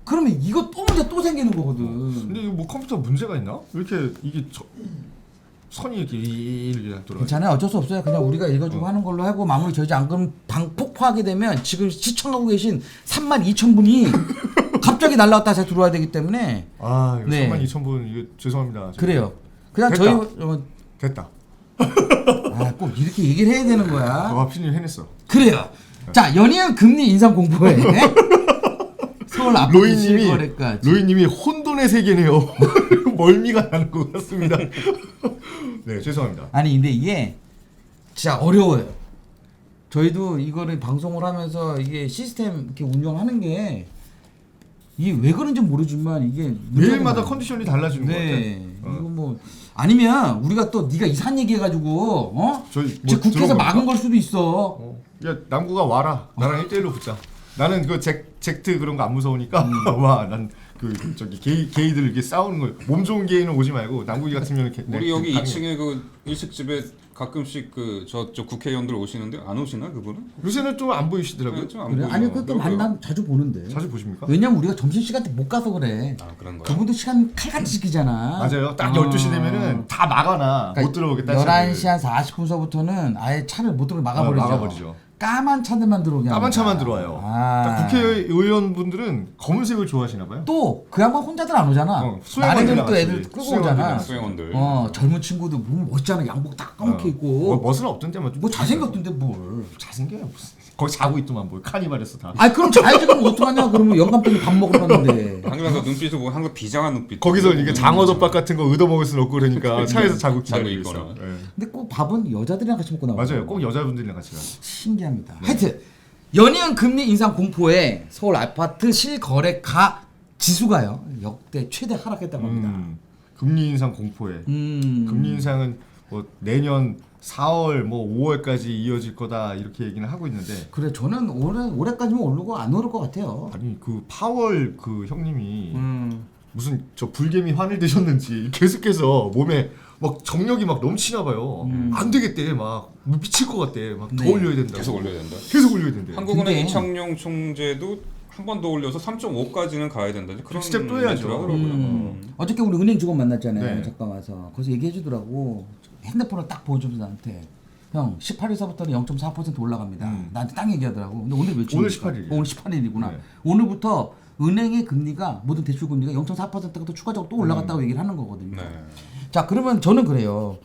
그러면 이거 또 문제 또 생기는 거거든. 근데 이거 뭐 컴퓨터 문제가 있나? 왜 이렇게 이게 선이 이렇게 돌아가? 괜찮아요. 어쩔 수 없어요. 그냥 우리가 읽어주고 하는 걸로 하고 마무리 지어지. 안 그러면 방 폭파하게 되면 지금 시청하고 계신 32,000분이 갑자기 날라왔다 다시 들어와야 되기 때문에 아 이거 네. 32,000분 이거 죄송합니다. 그래요. 그냥 됐다. 저희 됐다. 꼭 이렇게 얘기를 해야 되는 거야. 하필님 해냈어. 그래요. 자, 연이은 금리 인상 공포에 서울 아파트 실거래까지. 로이님이 혼돈의 세계네요. 멀미가 나는 것 같습니다. 네, 죄송합니다. 아니 근데 이게 진짜 어려워요. 저희도 이거를 방송을 하면서 이게 시스템 이렇게 운영하는 게 이게 왜 그런지 모르지만 이게 매일마다 컨디션이 달라지는 것 네. 같아요. 이거 뭐 아니면 우리가 또 네가 이상한 얘기해가지고 저희 지금 국회에서 들어볼까? 막은 걸 수도 있어. 야 남구가 와라. 나랑 1대1로 붙자. 나는 그 젝트 그런 거 안 무서우니까 와. 난 그 저기 게이들 이렇게 싸우는 거 몸 좋은 게이는 오지 말고 남구이 같으면 우리 여기 2층에 그 일식집에 가끔씩 그 저쪽 국회의원들 오시는데 안 오시나 그분은? 요새는 좀 안 보이시더라고요. 네, 좀안 그래? 보여요. 아니 그것도 그러게요. 난 자주 보는데. 자주 보십니까? 왜냐면 우리가 점심 시간 때 못 가서 그래. 아 그런 거야. 그분도 시간 칼같이 지키잖아. 맞아요. 딱 12시 되면은 다 막아놔. 못 들어오겠다. 11시 한 40분서부터는 아예 차를 못 들어오게 막아버리죠. 막아버리죠. 까만 차들만 들어오게 까만 합니다. 차만 들어와요. 아. 국회의원분들은 검은색을 좋아하시나 봐요. 또 그 양반 혼자들 안 오잖아. 수행원들이랑 나래는 또 같이, 애들 끌고 수행원들이랑 오잖아. 같이. 수행원들. 젊은 친구들 뭐 멋있잖아. 양복 딱 까맣게 입고. 뭐 멋은 없던데 뭐 잘생겼던데 뭘. 잘생겨요 무슨. 거기 자고 있더만 뭐 카니발에서 다. 아니 그럼 자야지 그럼 어떡하냐. 그러면 영감병이 밥 먹으러 갔는데. 항상 그 눈빛을 보고 항상 비장한 눈빛. 거기서 이게 장어덮밥 같은 거 얻어먹을 수는 없고 그러니까 차에서 자고 자고 기다리고 있거나. 있어. 예. 근데 꼭 밥은 여자들이랑 같이 먹고 나와. 맞아요. 꼭 여자분들이랑 같이 가요. 신기합니다. 하여튼 연이은 금리 인상 공포에 서울 아파트 실거래가 지수가요 역대 최대 하락했다고 합니다. 금리 인상 공포에. 금리 인상은 뭐 내년 4월 뭐 5월까지 이어질 거다 이렇게 얘기는 하고 있는데. 그래 저는 올해까지만 오르고 안 오를 것 같아요. 아니 그 파월 그 형님이 무슨 저 불개미 환을 드셨는지 계속해서 몸에 막 정력이 막 넘치나 봐요. 안 되겠대. 막 미칠 것 같대. 막 더 네. 올려야 된다. 계속 올려야 된다. 계속 올려야 된대. 한국은행 근데- 이창용 총재도 한 번 더 올려서 3.5까지는 가야 된다. 그런 스텝 또 해야죠. 메시지가 하더라고요. 어저께 우리 은행 직원 만났잖아요. 네. 잠깐 와서 거기서 얘기해 주더라고. 핸드폰을 딱 보여주면서 나한테 형 18일서부터는 0.4% 올라갑니다. 나한테 딱 얘기하더라고. 근데 오늘 며칠입니까? 오늘 18일. 오늘 18일이구나. 네. 오늘부터 은행의 금리가 모든 대출 금리가 0.4%가 또 추가적으로 또 올라갔다고 얘기를 하는 거거든요. 네. 자 그러면 저는 그래요.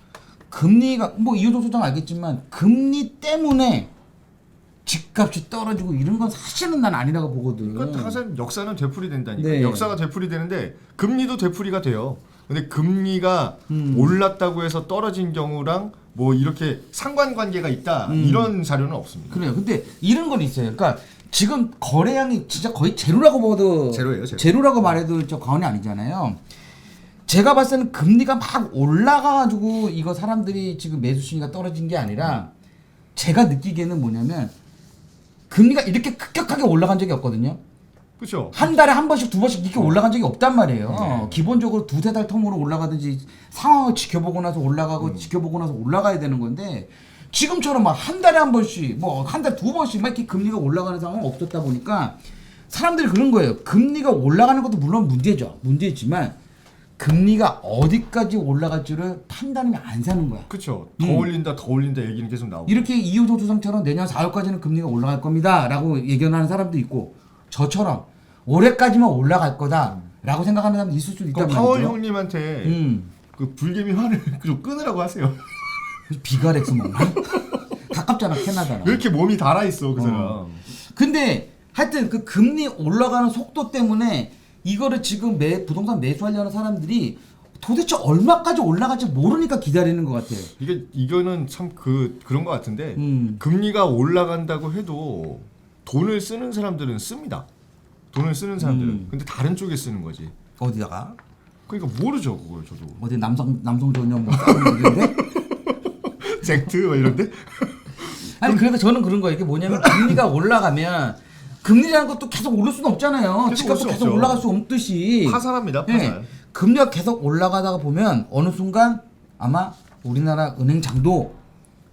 금리가 뭐 이효정 소장 알겠지만 금리 때문에 집값이 떨어지고 이런 건 사실은 난 아니라고 보거든. 그러니까 항상 역사는 되풀이된다니까. 네. 역사가 되풀이되는데 금리도 되풀이가 돼요. 근데 금리가 올랐다고 해서 떨어진 경우랑 뭐 이렇게 상관관계가 있다 이런 자료는 없습니다. 그래요. 근데 이런 건 있어요. 그러니까 지금 거래량이 진짜 거의 제로라고 봐도 제로예요, 제로. 제로라고 말해도 저 과언이 아니잖아요. 제가 봤을 때는 금리가 막 올라가가지고 이거 사람들이 지금 매수 심리가 떨어진 게 아니라 제가 느끼기에는 뭐냐면 금리가 이렇게 급격하게 올라간 적이 없거든요. 그렇죠. 한 달에 한 번씩 두 번씩 이렇게 올라간 적이 없단 말이에요. 기본적으로 두세 달 텀으로 올라가든지 상황을 지켜보고 나서 올라가고 지켜보고 나서 올라가야 되는 건데 지금처럼 막 한 달에 한 번씩 뭐 한 달 두 번씩 막 이렇게 금리가 올라가는 상황은 없었다 보니까 사람들이 그런 거예요. 금리가 올라가는 것도 물론 문제지만 금리가 어디까지 올라갈지를 판단이 안 사는 거야. 그렇죠. 더 올린다 얘기는 계속 나오고. 이렇게 이호정 수상처럼 내년 4월까지는 금리가 올라갈 겁니다라고 예견하는 사람도 있고 저처럼 올해까지만 올라갈 거다라고 생각하는 사람도 있을 수도 있단 그럼 말이죠. 파월 형님한테 그 불개미 화를 좀 끊으라고 하세요. 비가렉스 먹나? 가깝잖아 캐나다랑. 왜 이렇게 몸이 달아 있어 그 사람. 근데 하여튼 그 금리 올라가는 속도 때문에 이거를 지금 부동산 매수하려는 사람들이 도대체 얼마까지 올라갈지 모르니까 기다리는 것 같아요. 이거는 참 그런 것 같은데 금리가 올라간다고 해도 돈을 쓰는 사람들은 씁니다. 돈을 쓰는 사람들은. 근데 다른 쪽에 쓰는 거지. 어디다가? 그러니까 모르죠 그걸 저도. 어디 남성 전용 뭐 싸우는 건데? 잭트 뭐 이런데? 아니 그러니까 저는 그런 거예요. 이게 뭐냐면 금리가 올라가면 금리라는 것도 계속 오를 수는 없잖아요. 계속 집값도 올 수 계속 없죠. 올라갈 수 없듯이. 파산합니다. 네. 파산. 금리가 계속 올라가다가 보면 어느 순간 아마 우리나라 은행장도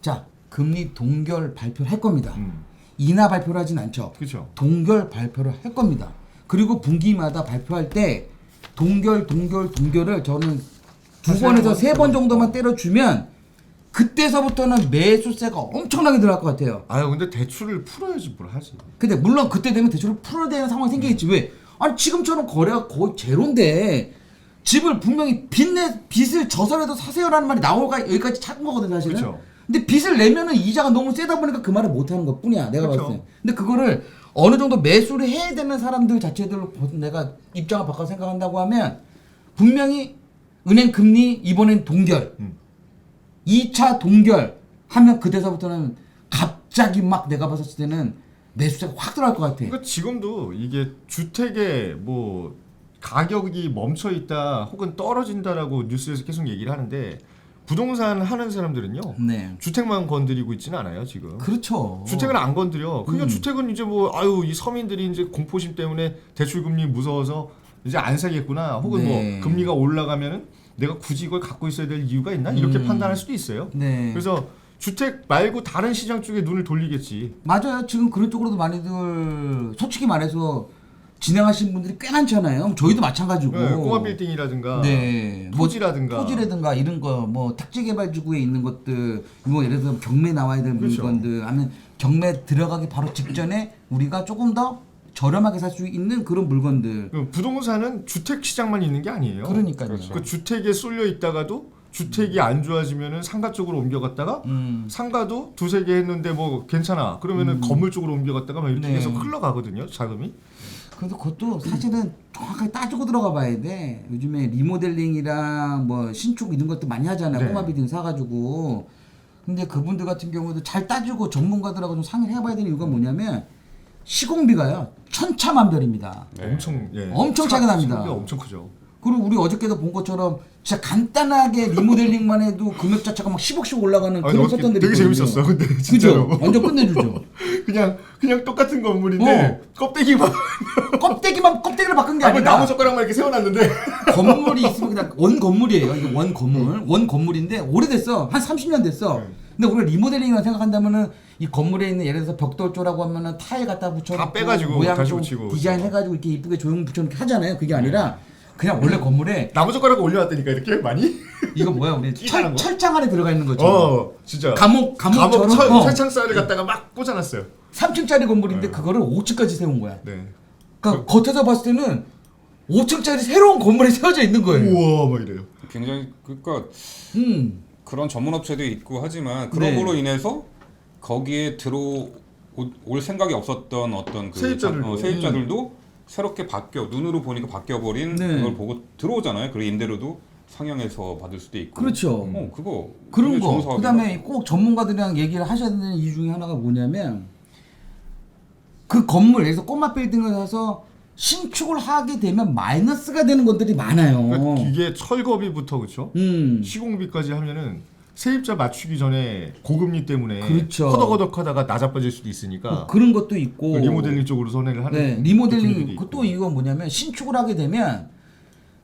자 금리 동결 발표를 할 겁니다. 인하 발표를 하진 않죠. 그렇죠. 동결 발표를 할 겁니다. 그리고 분기마다 발표할 때 동결을 저는 두 번에서 세 번 정도만 때려주면 그때서부터는 매수세가 엄청나게 들어갈 것 같아요. 아유 근데 대출을 풀어야지 뭘 하지. 근데 물론 그때 되면 대출을 풀어야 되는 상황이 생기겠지. 왜? 아니 지금처럼 거래가 거의 제로인데 집을 분명히 빚을 져서라도 사세요라는 말이 나오가 여기까지 찾은 거거든 사실은. 그쵸. 근데 빚을 내면은 이자가 너무 세다 보니까 그 말을 못 하는 것 뿐이야. 내가 그쵸. 봤을 때. 근데 그거를 어느 정도 매수를 해야 되는 사람들 자체들로 내가 입장을 바꿔 생각한다고 하면 분명히 은행 금리 이번엔 동결. 2차 동결 하면 그때서부터는 갑자기 막 내가 봤을 때는 매수세가 확 들어갈 것 같아. 그러니까 지금도 이게 주택의 뭐 가격이 멈춰 있다 혹은 떨어진다라고 뉴스에서 계속 얘기를 하는데 부동산 하는 사람들은요. 네. 주택만 건드리고 있지는 않아요 지금. 그렇죠. 주택은 안 건드려. 그냥 주택은 이제 뭐 이 서민들이 이제 공포심 때문에 대출 금리 무서워서 이제 안 사겠구나. 혹은 네. 뭐 금리가 올라가면은 내가 굳이 이걸 갖고 있어야 될 이유가 있나? 이렇게 판단할 수도 있어요. 네. 그래서 주택 말고 다른 시장 쪽에 눈을 돌리겠지. 맞아요. 지금 그런 쪽으로도 많이들 솔직히 말해서 진행하시는 분들이 꽤 많잖아요. 저희도 마찬가지고. 네, 꼬마 빌딩이라든가 네. 토지라든가 토지라든가 이런 거 뭐 택지개발지구에 있는 것들 뭐 예를 들어서 경매 나와야 될 그렇죠. 물건들 아니면 경매 들어가기 바로 직전에 우리가 조금 더 저렴하게 살 수 있는 그런 물건들. 그 부동산은 주택 시장만 있는 게 아니에요. 그러니까요. 그렇죠. 그 주택에 쏠려 있다가도 주택이 안 좋아지면은 상가 쪽으로 옮겨갔다가 상가도 두세 개 했는데 뭐 괜찮아. 그러면은 건물 쪽으로 옮겨갔다가 막 이렇게 네. 계속 흘러가거든요. 자금이. 그래서 그것도 사실은 정확하게 따지고 들어가 봐야 돼. 요즘에 리모델링이랑 뭐 신축 이런 것도 많이 하잖아요. 네. 꼬마 빌딩 사가지고. 근데 그분들 같은 경우도 잘 따지고 전문가들하고 좀 상의를 해봐야 되는 이유가 뭐냐면 시공비가요 천차만별입니다. 네. 엄청 차이가 납니다. 시공비가 엄청 크죠. 그리고 우리 어저께도 본 것처럼 진짜 간단하게 리모델링만 해도 금액 자체가 막 10억씩 올라가는 그런 어저께 패턴들이 되게 있거든요. 재밌었어. 근데 그죠? 진짜로. 완전 끝내주죠. 그냥 똑같은 건물인데 껍데기만 껍데기를 바꾼 게 아니 아니라 나무 젓가락만 이렇게 세워놨는데 건물이 있으면 그냥 원 건물이에요. 이게 원 건물인데 오래됐어. 한 30년 됐어. 근데 우리가 리모델링이라고 생각한다면은 이 건물에 있는 예를 들어서 벽돌조라고 하면은 타일 갖다 붙여 다 빼가지고 모양 다시 좀 붙이고 디자인 해가지고 이렇게 이쁘게 조형 붙여 이렇게 하잖아요. 그게 아니라 그냥 원래 건물에 나무 젓가락을 올려놨다니까 이렇게 많이. 이거 뭐야 우리 끼다란 거? 철장 안에 들어가 있는 거죠. 진짜. 감옥처럼 철창살을 갖다가 막 꽂아놨어요. 3층짜리 건물인데 그거를 5층까지 세운 거야. 네. 그러니까 겉에서 봤을 때는 5층짜리 새로운 건물이 세워져 있는 거예요. 우와 막 이래요. 굉장히 그러니까 음. 그런 전문 업체도 있고 하지만 그럼으로 인해서 거기에 들어오는 올 생각이 없었던 어떤 그 세입자들도 새롭게 눈으로 보니까 바뀌어버린 네. 그걸 보고 들어오잖아요. 그리고 임대료도 상향해서 받을 수도 있고. 그렇죠. 그거 그런 굉장히 좋은 거. 사업이다. 그다음에 꼭 전문가들이랑 얘기를 하셔야 되는 이유 중에 하나가 뭐냐면 그 건물에서 꼬마 빌딩을 사서 신축을 하게 되면 마이너스가 되는 것들이 많아요. 그러니까 이게 철거비부터 그렇죠. 시공비까지 하면은 세입자 맞추기 전에 고금리 때문에 그렇죠. 허덕허덕하다가 낮아빠질 수도 있으니까 그런 것도 있고 리모델링 쪽으로 선회를 하는 네, 리모델링 분들이 있고. 또 이건 뭐냐면 신축을 하게 되면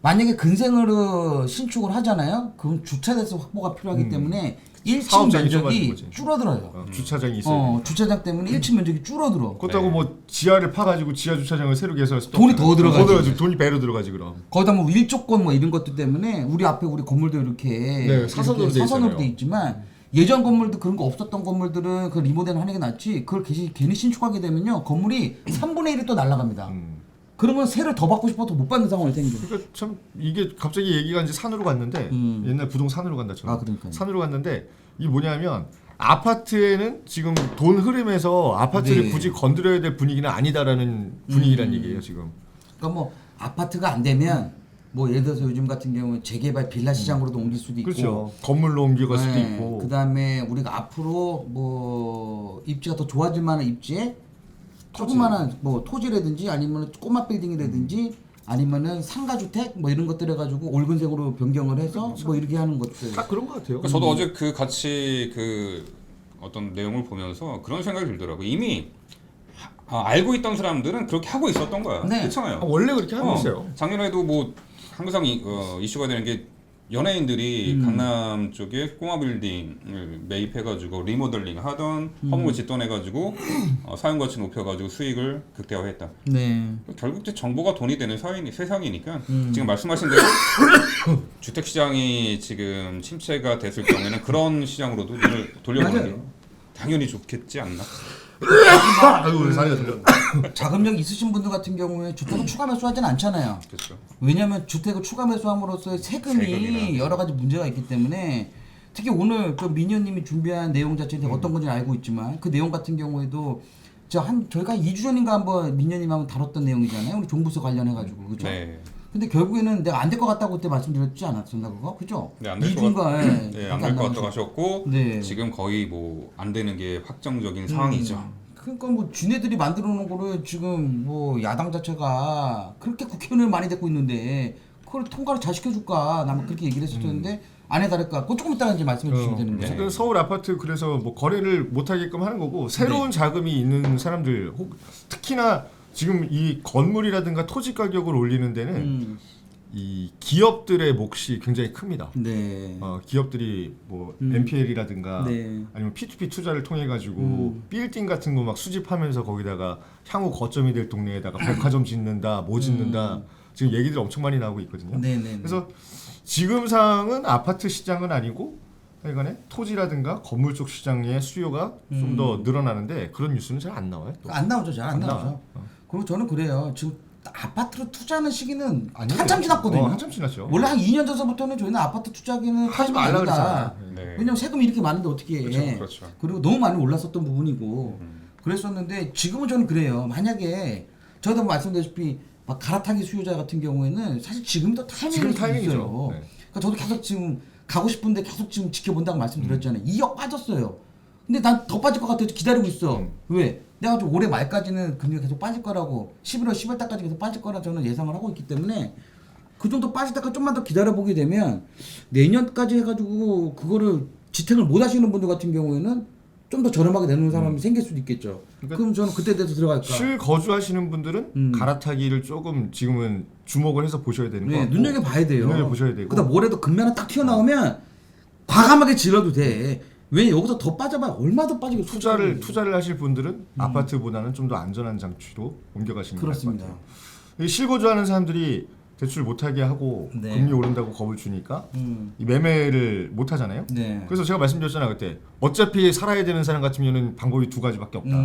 만약에 근생으로 신축을 하잖아요. 그럼 주차 대수 확보가 필요하기 때문에 1층 사업장이 좁아지는 면적이 거지. 줄어들어요. 주차장이 있어요. 주차장 때문에 1층 면적이 줄어들어. 그렇다고 뭐 지하를 파가지고 지하 주차장을 새로 개설해서 또 돈이 더 들어가지. 돈이 배로 들어가지 그럼. 거기다 뭐 일조권 뭐 이런 것들 때문에 우리 앞에 우리 건물도 이렇게 네, 사선으로 돼 사선으로 있잖아요. 돼 있지만 예전 건물도 그런 거 없었던 건물들은 그 리모델 하는 게 낫지. 그걸 괜히 신축하게 되면요 건물이 3분의 1이 또 날아갑니다. 그러면 세를 더 받고 싶어도 못 받는 상황이 생겨. 그러니까 참 이게 갑자기 얘기가 이제 산으로 갔는데 옛날 부동산으로 간다처럼 그러니까요. 산으로 갔는데 이게 뭐냐면 아파트에는 지금 돈 흐름에서 아파트를 네. 굳이 건드려야 될 분위기는 아니다라는 분위기란 얘기예요 지금. 그러니까 뭐 아파트가 안 되면 뭐 예를 들어서 요즘 같은 경우는 재개발 빌라 시장으로도 옮길 수도 있고 그렇죠. 건물로 옮겨갈 수도 네, 있고. 그다음에 우리가 앞으로 뭐 입지가 더 좋아질 만한 입지에 조그만한 뭐 토지라든지 아니면 꼬마 빌딩이라든지 아니면은 상가주택 뭐 이런 것들 해가지고 올근색으로 변경을 해서 뭐 이렇게 하는 것들. 딱 그런 것 같아요. 그러니까 저도 어제 그 같이 그 어떤 내용을 보면서 그런 생각이 들더라고요. 이미 알고 있던 사람들은 그렇게 하고 있었던 거야. 네. 그렇잖아요. 원래 그렇게 하고 있어요. 작년에도 뭐 항상 이슈가 되는 게 연예인들이 강남 쪽에 꼬마 빌딩을 매입해가지고 리모델링 하던 허물을 짓돈해가지고 사용가치 높여가지고 수익을 극대화했다. 네. 결국 이제 정보가 돈이 되는 세상이니까 지금 말씀하신 대로 주택 시장이 지금 침체가 됐을 경우에는 그런 시장으로도 눈을 돌려보는 게 당연히 좋겠지 않나? 아이고 사리가 들려. 자금력 있으신 분들 같은 경우에 주택을 추가 매수하진 않잖아요. 그렇죠. 왜냐하면 주택을 추가 매수함으로써 세금이 세금이나. 여러 가지 문제가 있기 때문에 특히 오늘 그 미니언님이 준비한 내용 자체는 어떤 건지 알고 있지만 그 내용 같은 경우에도 저희가 2주 전인가 한번 미니언님하고 다뤘던 내용이잖아요. 우리 종부세 관련해가지고 그죠? 네. 근데 결국에는 내가 안 될 것 같다고 그때 말씀드렸지 않았었나 그거? 그죠? 네, 안 될 것 2주인가 네, 안 될 것 같다고 하셨고 네. 지금 거의 뭐 안 되는 게 확정적인 상황이죠. 그러니까 뭐 지네들이 만들어 놓은 거를 지금 뭐 야당 자체가 그렇게 국회의원을 많이 데리고 있는데 그걸 통과를 잘 시켜줄까? 나 그렇게 얘기를 했었는데 안 해달을까? 그거 조금 이따가 이제 말씀해 주시면 되는데. 지금 서울 아파트 그래서 뭐 거래를 못 하게끔 하는 거고 새로운 자금이 있는 사람들 특히나 지금 이 건물이라든가 토지 가격을 올리는 데는 이 기업들의 몫이 굉장히 큽니다. 네. 기업들이 뭐 NPL이라든가 네. 아니면 P2P 투자를 통해 가지고 빌딩 같은 거 막 수집하면서 거기다가 향후 거점이 될 동네에다가 백화점 짓는다, 뭐 짓는다 지금 얘기들이 엄청 많이 나오고 있거든요. 네네. 그래서 지금 상황은 아파트 시장은 아니고 하여간에 토지라든가 건물 쪽 시장의 수요가 좀 더 늘어나는데 그런 뉴스는 잘 안 나와요. 또. 안 나오죠, 잘 안 나오죠. 나와요. 그리고 저는 그래요. 지금 아파트로 투자하는 시기는 아니에요. 한참 지났거든요. 한참 지났죠. 원래 한 2년 전서부터는 저희는 아파트 투자기는 하지 말라 그랬잖아. 네. 왜냐면 세금이 이렇게 많은데 어떻게 해. 그렇죠, 그렇죠. 그리고 너무 많이 올랐었던 부분이고 그랬었는데 지금은 저는 그래요. 만약에 저도 말씀드렸다시피 막 갈아타기 수요자 같은 경우에는 사실 지금도 지금 타이밍이 타이밍이죠. 있어요. 네. 그러니까 저도 계속 지금 가고 싶은데 계속 지금 지켜본다고 말씀드렸잖아요. 2억 빠졌어요. 근데 난 더 빠질 것 같아서 기다리고 있어. 왜? 내가 좀 올해 말까지는 금리가 계속 빠질 거라고 11월 10월 달까지 계속 빠질 거라 저는 예상을 하고 있기 때문에 그 정도 빠질 때까지 좀만 더 기다려보게 되면 내년까지 해가지고 그거를 지탱을 못 하시는 분들 같은 경우에는 좀 더 저렴하게 내놓는 사람이 생길 수도 있겠죠. 그러니까 그럼 저는 그때 돼서 들어갈까? 실거주하시는 분들은 갈아타기를 조금 지금은 주목을 해서 보셔야 되는 거 네, 같고 눈여겨봐야 돼요. 눈여겨보셔야 되고 그다음 뭐래도 금리 하나 딱 튀어나오면 과감하게 질러도 돼. 왜 여기서 더 빠져봐야 얼마 더 빠지겠어. 투자를 하실 분들은 아파트보다는 좀 더 안전한 장치로 옮겨가시는 게 나을 것 그렇습니다. 같아요. 실거주하는 사람들이 대출 못하게 하고 네. 금리 오른다고 겁을 주니까 이 매매를 못 하잖아요. 네. 그래서 제가 말씀드렸잖아요 그때. 어차피 살아야 되는 사람 같으면은 방법이 두 가지밖에 없다.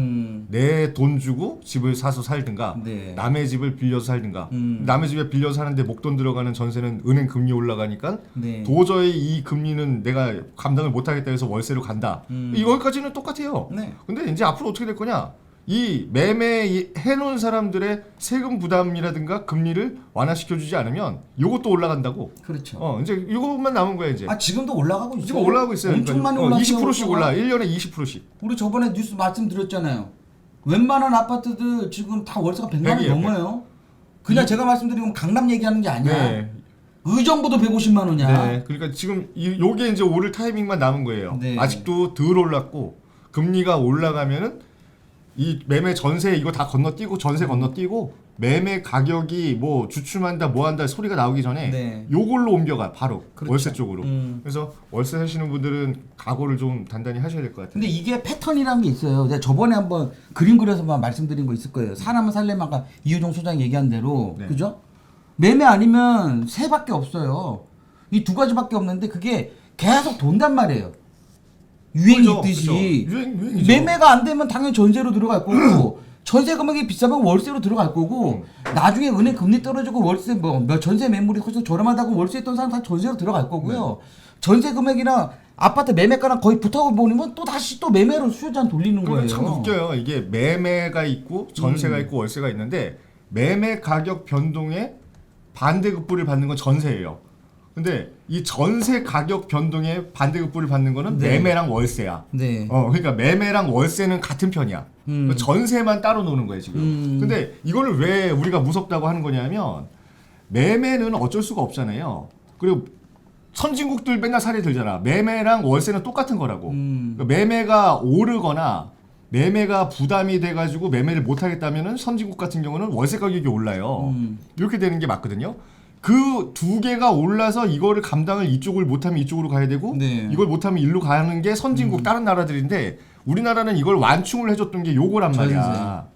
내 돈 주고 집을 사서 살든가 네. 남의 집을 빌려서 살든가. 남의 집에 빌려서 사는데 목돈 들어가는 전세는 은행 금리 올라가니까 네. 도저히 이 금리는 내가 감당을 못하겠다 해서 월세로 간다. 이거까지는 똑같아요. 네. 근데 이제 앞으로 어떻게 될 거냐? 이 매매 해놓은 사람들의 세금 부담이라든가 금리를 완화시켜주지 않으면 이것도 올라간다고. 그렇죠. 이제 이것만 남은 거야 이제. 지금도 올라가고 있어요. 지금 올라가고 있어요. 엄청 많이 올라가고 20%씩 올라. 1년에 20%씩. 우리 저번에 뉴스 말씀드렸잖아요. 웬만한 아파트들 지금 다 월세가 100만 원 100이에요, 넘어요. 그냥 제가 말씀드린 건 강남 얘기하는 게 아니야. 네. 의정부도 150만 원이야. 네. 그러니까 지금 요게 이제 오를 타이밍만 남은 거예요. 네. 아직도 덜 올랐고 금리가 올라가면은 이 매매 전세 이거 다 건너뛰고 전세 건너뛰고 매매 가격이 뭐 주춤한다 뭐한다 소리가 나오기 전에 네. 요걸로 옮겨가 바로 그렇죠. 월세 쪽으로. 그래서 월세 하시는 분들은 각오를 좀 단단히 하셔야 될 것 같아요. 근데 이게 패턴이라는 게 있어요. 내가 저번에 한번 그림 그려서만 말씀드린 거 있을 거예요. 사람은 살려면 아까 이효정 소장이 얘기한 대로 네. 그죠? 매매 아니면 세밖에 없어요. 이 두 가지밖에 없는데 그게 계속 돈단 말이에요. 유행이 그죠, 있듯이 그죠. 유행이죠. 매매가 안 되면 당연히 전세로 들어갈 거고 전세 금액이 비싸면 월세로 들어갈 거고 나중에 은행 금리 떨어지고 월세 뭐 전세 매물이 훨씬 저렴하다고 월세했던 사람 다 전세로 들어갈 거고요. 전세 금액이나 아파트 매매가랑 거의 붙어 보면 또 다시 또 매매로 수요자한 돌리는 거예요. 참 웃겨요. 이게 매매가 있고 전세가 있고 월세가 있는데 매매 가격 변동에 반대급부를 받는 건 전세예요. 근데 이 전세 가격 변동에 반대급부를 받는 거는 네. 매매랑 월세야. 네. 그러니까 매매랑 월세는 같은 편이야. 전세만 따로 노는 거예요 지금. 근데 이거를 왜 우리가 무섭다고 하는 거냐면 매매는 어쩔 수가 없잖아요. 그리고 선진국들 맨날 사례 들잖아. 매매랑 월세는 똑같은 거라고. 그러니까 매매가 오르거나 매매가 부담이 돼가지고 매매를 못 하겠다면은 선진국 같은 경우는 월세 가격이 올라요. 이렇게 되는 게 맞거든요. 그 두 개가 올라서 이거를 감당을 이쪽을 못하면 이쪽으로 가야 되고 네. 이걸 못하면 일로 가는 게 선진국 다른 나라들인데 우리나라는 이걸 완충을 해줬던 게 요거란 말이야.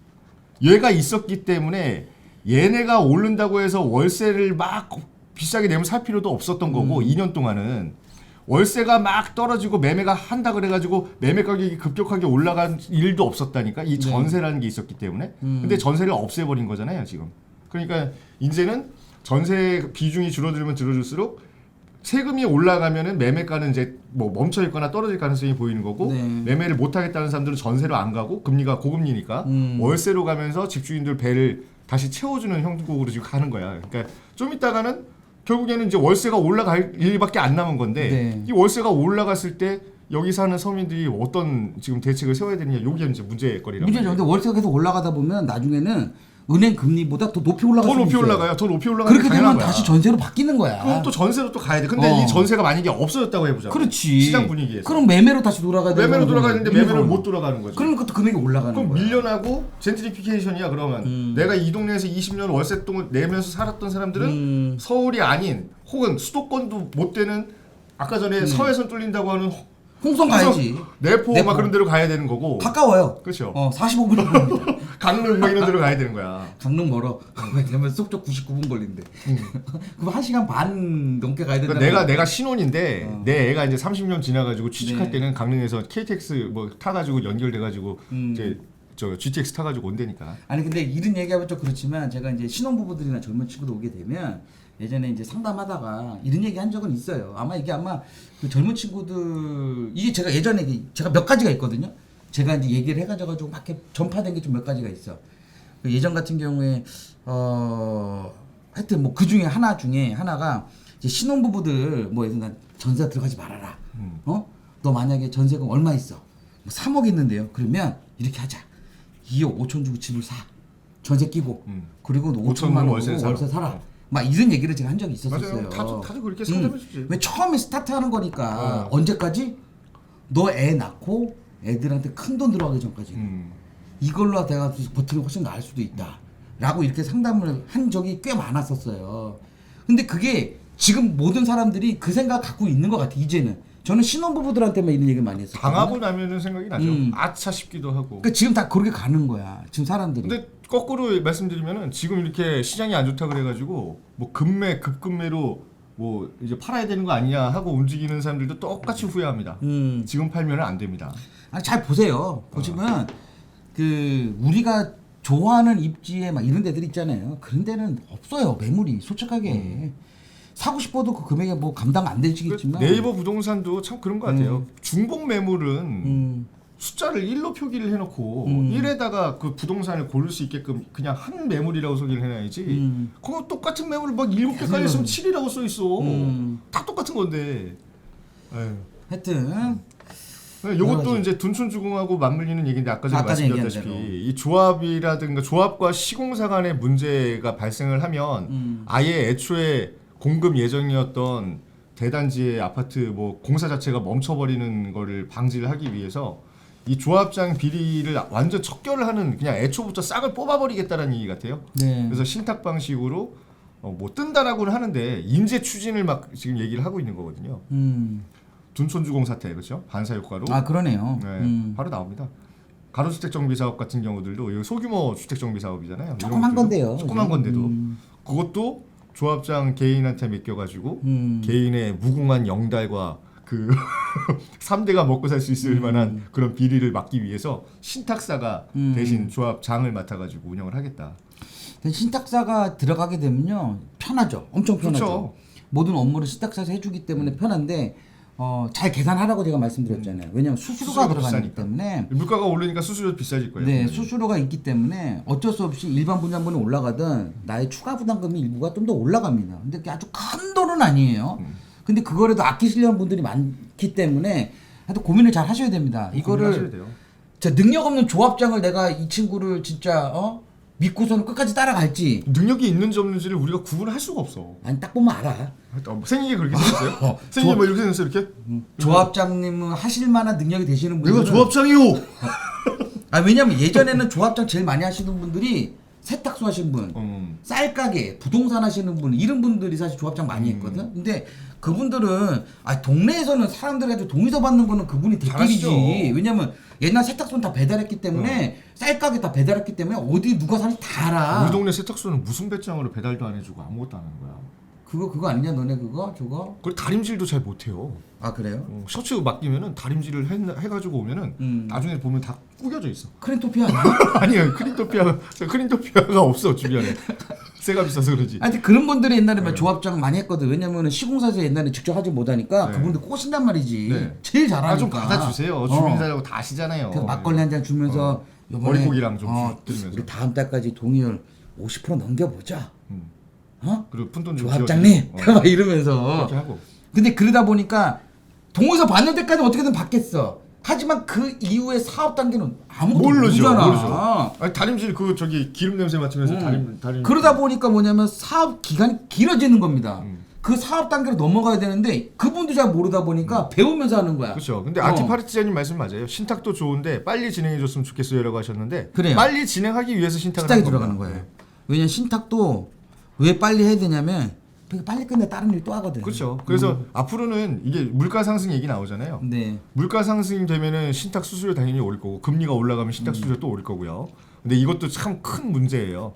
얘가 있었기 때문에 얘네가 오른다고 해서 월세를 막 비싸게 내면 살 필요도 없었던 거고 2년 동안은 월세가 막 떨어지고 매매가 한다 그래가지고 매매 가격이 급격하게 올라간 일도 없었다니까 이 전세라는 게 있었기 때문에 근데 전세를 없애버린 거잖아요 지금. 그러니까 이제는 전세 비중이 줄어들면 줄어들수록 세금이 올라가면은 매매가는 이제 뭐 멈춰 있거나 떨어질 가능성이 보이는 거고 네. 매매를 못 하겠다는 사람들은 전세로 안 가고 금리가 고금리니까 월세로 가면서 집주인들 배를 다시 채워주는 형국으로 지금 가는 거야. 그러니까 좀 있다가는 결국에는 이제 월세가 올라갈 일밖에 안 남은 건데 네. 이 월세가 올라갔을 때 여기 사는 서민들이 어떤 지금 대책을 세워야 되느냐 이게 이제 문제거리라고. 문제죠. 근데 월세가 계속 올라가다 보면 나중에는 은행 금리보다 더 높이 올라갈 더 수 높이 있어요. 올라가요. 더 높이 올라가는 그렇게 게 당연한 되면 거야. 다시 전세로 바뀌는 거야. 그럼 또 전세로 또 가야 돼. 근데 이 전세가 만약에 없어졌다고 해보자. 그렇지. 시장 분위기에서. 그럼 매매로 다시 돌아가야 돼. 매매로 돌아가야 되는데 매매를 못 돌아가는 거지. 그럼 그것도 금액이 올라가는 그럼 거야. 밀려나고 젠트리피케이션이야 그러면. 내가 이 동네에서 20년 월세돈을 내면서 살았던 사람들은 서울이 아닌 혹은 수도권도 못 되는 아까 전에 서해선 뚫린다고 하는 홍성 가야지. 내포 내포. 막 그런 데로 가야 되는 거고. 가까워요. 그렇죠. 45분. 강릉 막 이런 데로 가야 되는 거야. 강릉 멀어. 왜냐면 속초 99분 걸린대. 그럼 1시간 반 넘게 가야 된다. 그러니까 내가 신혼인데 내 애가 이제 30년 지나가지고 취직할 네. 때는 강릉에서 KTX 뭐 타가지고 연결돼가지고 이제 저 GTX 타가지고 온다니까. 아니 근데 이런 얘기하면 좀 그렇지만 제가 이제 신혼부부들이나 젊은 친구들 오게 되면 예전에 이제 상담하다가 이런 얘기 한 적은 있어요. 아마 그 젊은 친구들 이게 제가 예전에 제가 몇 가지가 있거든요. 제가 이제 얘기를 해가지고 막 이렇게 전파된 게 좀 몇 가지가 있어. 그 예전 같은 경우에 하여튼 뭐 그 중에 하나가 이제 신혼부부들 뭐 난 전세 들어가지 말아라. 너 만약에 전세금 얼마 있어? 뭐 3억 있는데요. 그러면 이렇게 하자. 2억 5천 주고 집을 사. 전세 끼고. 그리고 5천만 원 월세 살아. 막 이런 얘기를 제가 한 적이 있었어요. 맞아요. 다들 그렇게 상담해주지. 왜 처음에 스타트하는 거니까 언제까지? 너 애 낳고 애들한테 큰 돈 들어가기 전까지. 이걸로 내가 버티면 훨씬 나을 수도 있다. 라고 이렇게 상담을 한 적이 꽤 많았었어요. 근데 그게 지금 모든 사람들이 그 생각 갖고 있는 것 같아, 이제는. 저는 신혼부부들한테만 이런 얘기 많이 했었거든요. 당하고 나면은 생각이 나죠. 아차 싶기도 하고. 그러니까 지금 다 그렇게 가는 거야. 지금 사람들이. 근데 거꾸로 말씀드리면은 지금 이렇게 시장이 안 좋다 그래가지고 뭐 급매로 뭐 이제 팔아야 되는 거 아니냐 하고 움직이는 사람들도 똑같이 후회합니다. 지금 팔면은 안 됩니다. 아니 잘 보세요. 보시면 그 우리가 좋아하는 입지에 막 이런 데들 있잖아요. 그런 데는 없어요. 매물이 솔직하게 사고 싶어도 그 금액에 뭐 감당 안 되시겠지만 네이버 부동산도 참 그런 것 같아요. 중복 매물은 숫자를 1로 표기를 해놓고 1에다가 그 부동산을 고를 수 있게끔 그냥 한 매물이라고 소개를 해놔야지. 그거 똑같은 매물을 막 7개 깔렸으면 7이라고 써 있어. 다 똑같은 건데. 에휴. 하여튼 요것도 이제 둔촌주공하고 맞물리는 얘기인데 아까 전에 아까 얘기한 말씀드렸다시피 이 조합이라든가 조합과 시공사 간의 문제가 발생을 하면 아예 애초에 공급 예정이었던 대단지의 아파트 뭐 공사 자체가 멈춰버리는 거를 방지를 하기 위해서 이 조합장 비리를 완전 척결을 하는 그냥 애초부터 싹을 뽑아버리겠다는 얘기 같아요. 네. 그래서 신탁 방식으로 뭐 뜬다라고는 하는데 인재 추진을 막 지금 얘기를 하고 있는 거거든요. 둔촌주공 사태 그렇죠? 반사 효과로. 아 그러네요. 네, 바로 나옵니다. 가로주택 정비 사업 같은 경우들도 이거 소규모 주택 정비 사업이잖아요. 조그만 건데요. 조그만 건데도 그것도 조합장 개인한테 맡겨가지고 개인의 무궁한 영달과 그 3대가 먹고 살 수 있을 만한 그런 비리를 막기 위해서 신탁사가 대신 조합장을 맡아가지고 운영을 하겠다. 신탁사가 들어가게 되면요 편하죠. 엄청 편하죠. 그렇죠. 모든 업무를 신탁사에서 해주기 때문에 편한데 잘 계산하라고 제가 말씀드렸잖아요. 왜냐하면 수수료가 들어가기 비싸니까. 때문에 물가가 오르니까 수수료 비싸질 거예요. 네, 수수료가 있기 때문에 어쩔 수 없이 일반 분양분이 올라가든 나의 추가 부담금이 일부가 좀 더 올라갑니다. 근데 그게 아주 큰 돈은 아니에요. 근데 그거라도 아끼시려는 분들이 많기 때문에 하여튼 고민을 잘 하셔야 됩니다. 이거를 돼요. 자, 능력 없는 조합장을 내가 이 친구를 진짜 믿고서는 끝까지 따라갈지 능력이 있는지 없는지를 우리가 구분할 수가 없어. 아니 딱 보면 알아. 생기게 그렇게 생겼어요? 생기게 뭐 이렇게 생겼어요 이렇게? 조합장님은 하실 만한 능력이 되시는 분들은 내가 조합장이요. 왜냐면 예전에는 조합장 제일 많이 하시는 분들이 세탁소 하신 분, 쌀가게, 부동산 하시는 분 이런 분들이 사실 조합장 많이 했거든. 근데 그분들은 동네에서는 사람들 가지고 동의서 받는 거는 그분이 대길이지. 잘하시죠. 왜냐면 옛날 세탁소는 다 배달했기 때문에 쌀가게 다 배달했기 때문에 어디 누가 사는지 다 알아. 우리 동네 세탁소는 무슨 배짱으로 배달도 안 해주고 아무것도 안 하는 거야. 그거 아니냐 너네 그거 저거? 그리고 다림질도 잘 못해요. 아 그래요? 셔츠 맡기면은 다림질을 해가지고 오면은 나중에 보면 다 구겨져 있어. 크린토피아 아니야? 아니요 크린토피아가 없어 주변에. 세가 비싸서 그러지. 아니 그런 분들이 옛날에 막 조합장 많이 했거든. 왜냐면 시공사에서 옛날에 직접 하지 못하니까 그분들 꼬신단 말이지. 네. 제일 잘하니까. 좀 받아주세요. 주민사라고 다 아시잖아요. 그 막걸리 한 잔 주면서 요번에 머릿고기랑 좀 드리면서. 우리 다음 달까지 동의율 50% 넘겨보자. 그리고 푼돈 좀 조합장님 지어주고. 막 이러면서. 그렇게 하고. 근데 그러다 보니까 동의서 받는 데까지 어떻게든 받겠어. 하지만 그 이후에 사업 단계는 아무도 모르잖아. 아니, 다림질 그 저기 기름 냄새 맡으면서 다림. 그러다 보니까 뭐냐면 사업 기간이 길어지는 겁니다. 그 사업 단계로 넘어가야 되는데 그분도 잘 모르다 보니까 배우면서 하는 거야. 그렇죠. 근데 아티파르티자님 말씀 맞아요. 신탁도 좋은데 빨리 진행해줬으면 좋겠어요라고 하셨는데 그래요. 빨리 진행하기 위해서 신탁을 신탁이 들어가는 거예요. 왜냐면 신탁도 왜 빨리 해야 되냐면 빨리 끝내 다른 일 또 하거든. 그렇죠. 그래서 앞으로는 이게 물가 상승 얘기 나오잖아요. 네. 물가 상승 되면은 신탁 수수료 당연히 오를 거고 금리가 올라가면 신탁 수수료 또 오를 거고요. 근데 이것도 참 큰 문제예요.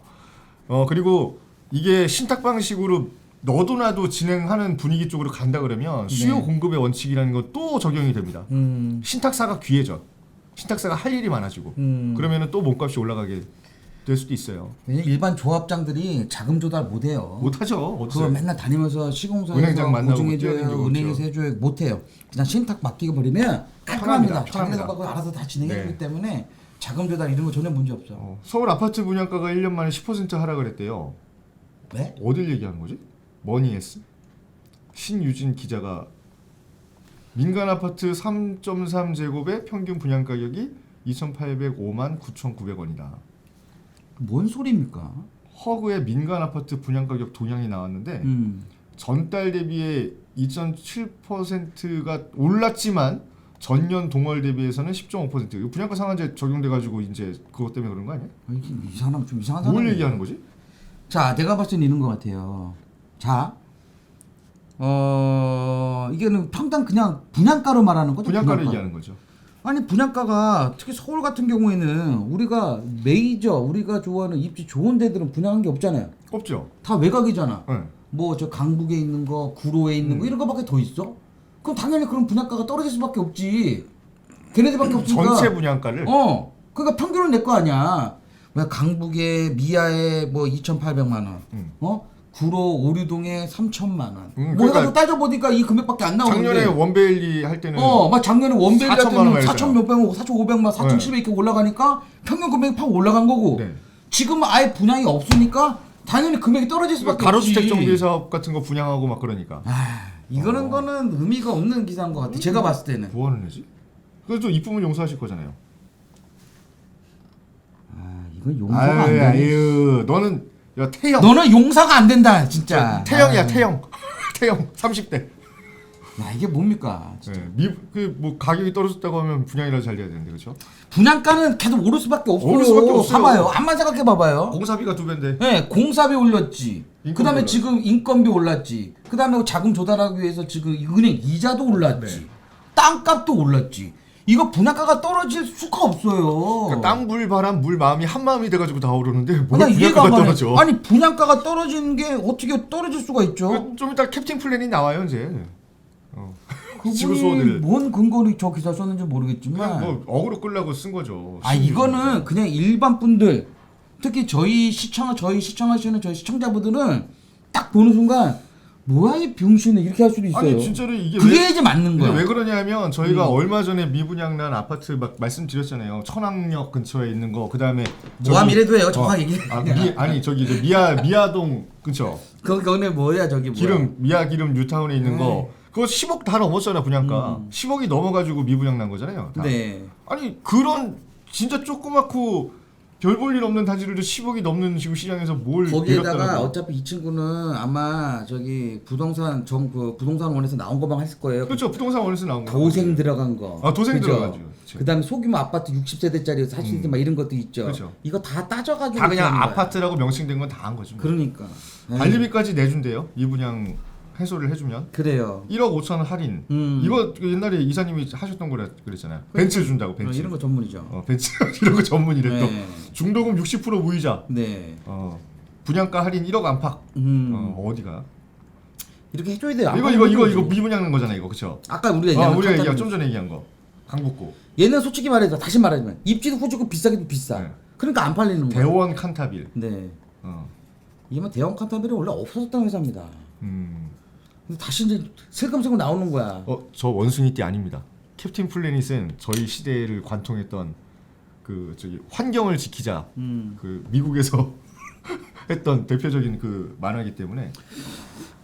그리고 이게 신탁 방식으로 너도 나도 진행하는 분위기 쪽으로 간다 그러면 수요 공급의 원칙이라는 건 또 적용이 됩니다. 신탁사가 귀해져. 신탁사가 할 일이 많아지고 그러면은 또 몸값이 올라가게 될 수도 있어요. 왜냐면 일반 조합장들이 자금 조달 못 해요. 못하죠. 그걸 맨날 다니면서 시공사에서 은행장 만나고 보증해줘요, 뛰어다니고 은행에서 해줘요. 못 해요. 그냥 신탁 맡기고 버리면 깔끔합니다. 편합니다. 자기네가 알아서 다 진행해주기 때문에 자금 조달 이런 거 전혀 문제 없어. 서울 아파트 분양가가 1년 만에 10% 하락을 했대요. 네? 어딜 얘기하는 거지? 머니에스? 신유진 기자가 민간 아파트 3.3제곱의 평균 분양 가격이 2,805만 9,900원이다. 뭔 소리입니까? 허그의 민간 아파트 분양 가격 동향이 나왔는데 전달 대비에 2.7%가 올랐지만 전년 동월 대비해서는 10.5%. 분양가 상한제 적용돼 가지고 이제 그것 때문에 그런 거 아니야? 이 사람 좀 이상한 사람. 뭘 얘기하는 거지? 자, 내가 봤을 때는 이런 것 같아요. 자, 이게는 평당 그냥 분양가로 말하는 거죠. 분양가를 얘기하는 거죠. 아니 분양가가 특히 서울 같은 경우에는 우리가 메이저 우리가 좋아하는 입지 좋은 데들은 분양한 게 없잖아요. 없죠. 다 외곽이잖아. 네. 뭐 저 강북에 있는 거, 구로에 있는 거 이런 거밖에 더 있어? 그럼 당연히 그런 분양가가 떨어질 수밖에 없지. 걔네들밖에 없으니까. 전체 분양가를. 그러니까 평균은 내 거 아니야. 왜 강북에 미아에 뭐 2,800만 원, 구로 오류동에 3,000만 원. 뭐 그러니까 해가지고 따져보니까 이 금액밖에 안 나오는데. 작년에 원베일리 할 때는. 막 작년에 원베일리 할 4,000만 때는 원 4,000 몇백억, 4,500만, 4,700 이렇게 올라가니까 평균 금액이 팍 올라간 거고. 네. 지금 아예 분양이 없으니까 당연히 금액이 떨어질 수밖에 가로주택 없지. 정비 사업 같은 거 분양하고 막 그러니까. 이거는 거는 의미가 없는 기사인 것 같아. 제가 봤을 때는. 뭐 하는 애지? 그래도 이쁨은 용서하실 거잖아요. 이건 용서가 안 돼. 아유, 너는 야 태영. 너는 용서가 안 된다, 진짜. 태영이야, 태영. 태영 30대. 야, 이게 뭡니까? 진짜. 네, 그뭐 가격이 떨어졌다고 하면 분양이라도 잘 돼야 되는데 그렇죠? 분양가는 계속 오를 수밖에 없어요. 오를 수밖에 없어요. 봐봐요. 한번 생각해 봐봐요. 공사비가 2배인데. 네, 공사비 올렸지. 인건비 그다음에 올랐지. 지금 인건비 올랐지. 그다음에 자금 조달하기 위해서 지금 은행 이자도 올랐지. 네. 땅값도 올랐지. 이거 분양가가 떨어질 수가 없어요. 그러니까 땅, 물, 바람, 물, 마음이 한 마음이 돼가지고 다 오르는데 뭘 나 이해가 분양가가 안 가네. 떨어져? 아니 분양가가 떨어지는 게 어떻게 떨어질 수가 있죠? 좀 이따 캡틴 플랜이 나와요 이제. 그분이 지구수호들. 뭔 근거로 저 기사 썼는지 모르겠지만 그냥 뭐 어그로 끌려고 쓴 거죠. 이거는 그냥 일반 분들 특히 저희 시청하시는 저희 시청자분들은 딱 보는 순간 뭐야 이 병신은 이렇게 할 수도 있어요. 아니 진짜로 이게 그게 이제 맞는 거야. 왜 그러냐면 저희가 얼마 전에 미분양난 아파트 막 말씀드렸잖아요. 천왕역 근처에 있는 거. 그다음에 모함이라도 해요. 정확히 얘기. 아니 저기 이제 미아동 그쵸? 거기는 뭐야 저기 뭐야. 기름 미아 기름 뉴타운에 있는 거. 그거 10억 다 넘었잖아 분양가. 10억이 넘어가지고 미분양 난 거잖아요. 다. 네. 아니 그런 진짜 조그맣고 별 볼 일 없는 단지들도 10억이 넘는 지금 시장에서 뭘 거기에다가 내렸다고. 어차피 이 친구는 아마 저기 부동산 부동산원에서 나온 거만 했을 거예요. 그렇죠. 부동산 원에서 나온 거. 도생 들어간 거. 도생 그죠? 들어가죠. 그쵸. 그다음에 소규모 아파트 60세대짜리 살 수 있는 막 이런 것도 있죠. 그쵸. 이거 다 따져가지고 다 그냥 하는 거야. 아파트라고 명칭된 건 다 한 거지. 뭐. 그러니까. 관리비까지 내준대요. 미분양 해소를 해주면 그래요. 1억 5천 할인. 이거 옛날에 이사님이 하셨던 거라 그랬잖아요. 벤츠 준다고 벤츠. 이런 거 전문이죠. 벤츠 이런 거 전문이래 또. 네. 중도금 60% 무이자. 네. 분양가 할인 1억 안팎. 어디가? 이렇게 해줘야 돼요. 이거 미분양 난 거잖아 이거 그렇죠? 아까 우리가 얘기한 우리가 칸타빌. 좀 전에 얘기한 거. 강북구. 얘는 솔직히 말해서 다시 말하자면 입지도 후지고 비싸기도 비싸. 네. 그러니까 안 팔리는 거야. 대원 칸타빌. 네. 어. 이게 뭐 대형 칸타빌이 원래 없어졌던 회사입니다. 음. 근데 다시 이제 슬금슬금 나오는 거야. 저 원숭이띠 아닙니다. 캡틴 플래닛은 저희 시대를 관통했던 그 저기 환경을 지키자 그 미국에서 했던 대표적인 그 만화이기 때문에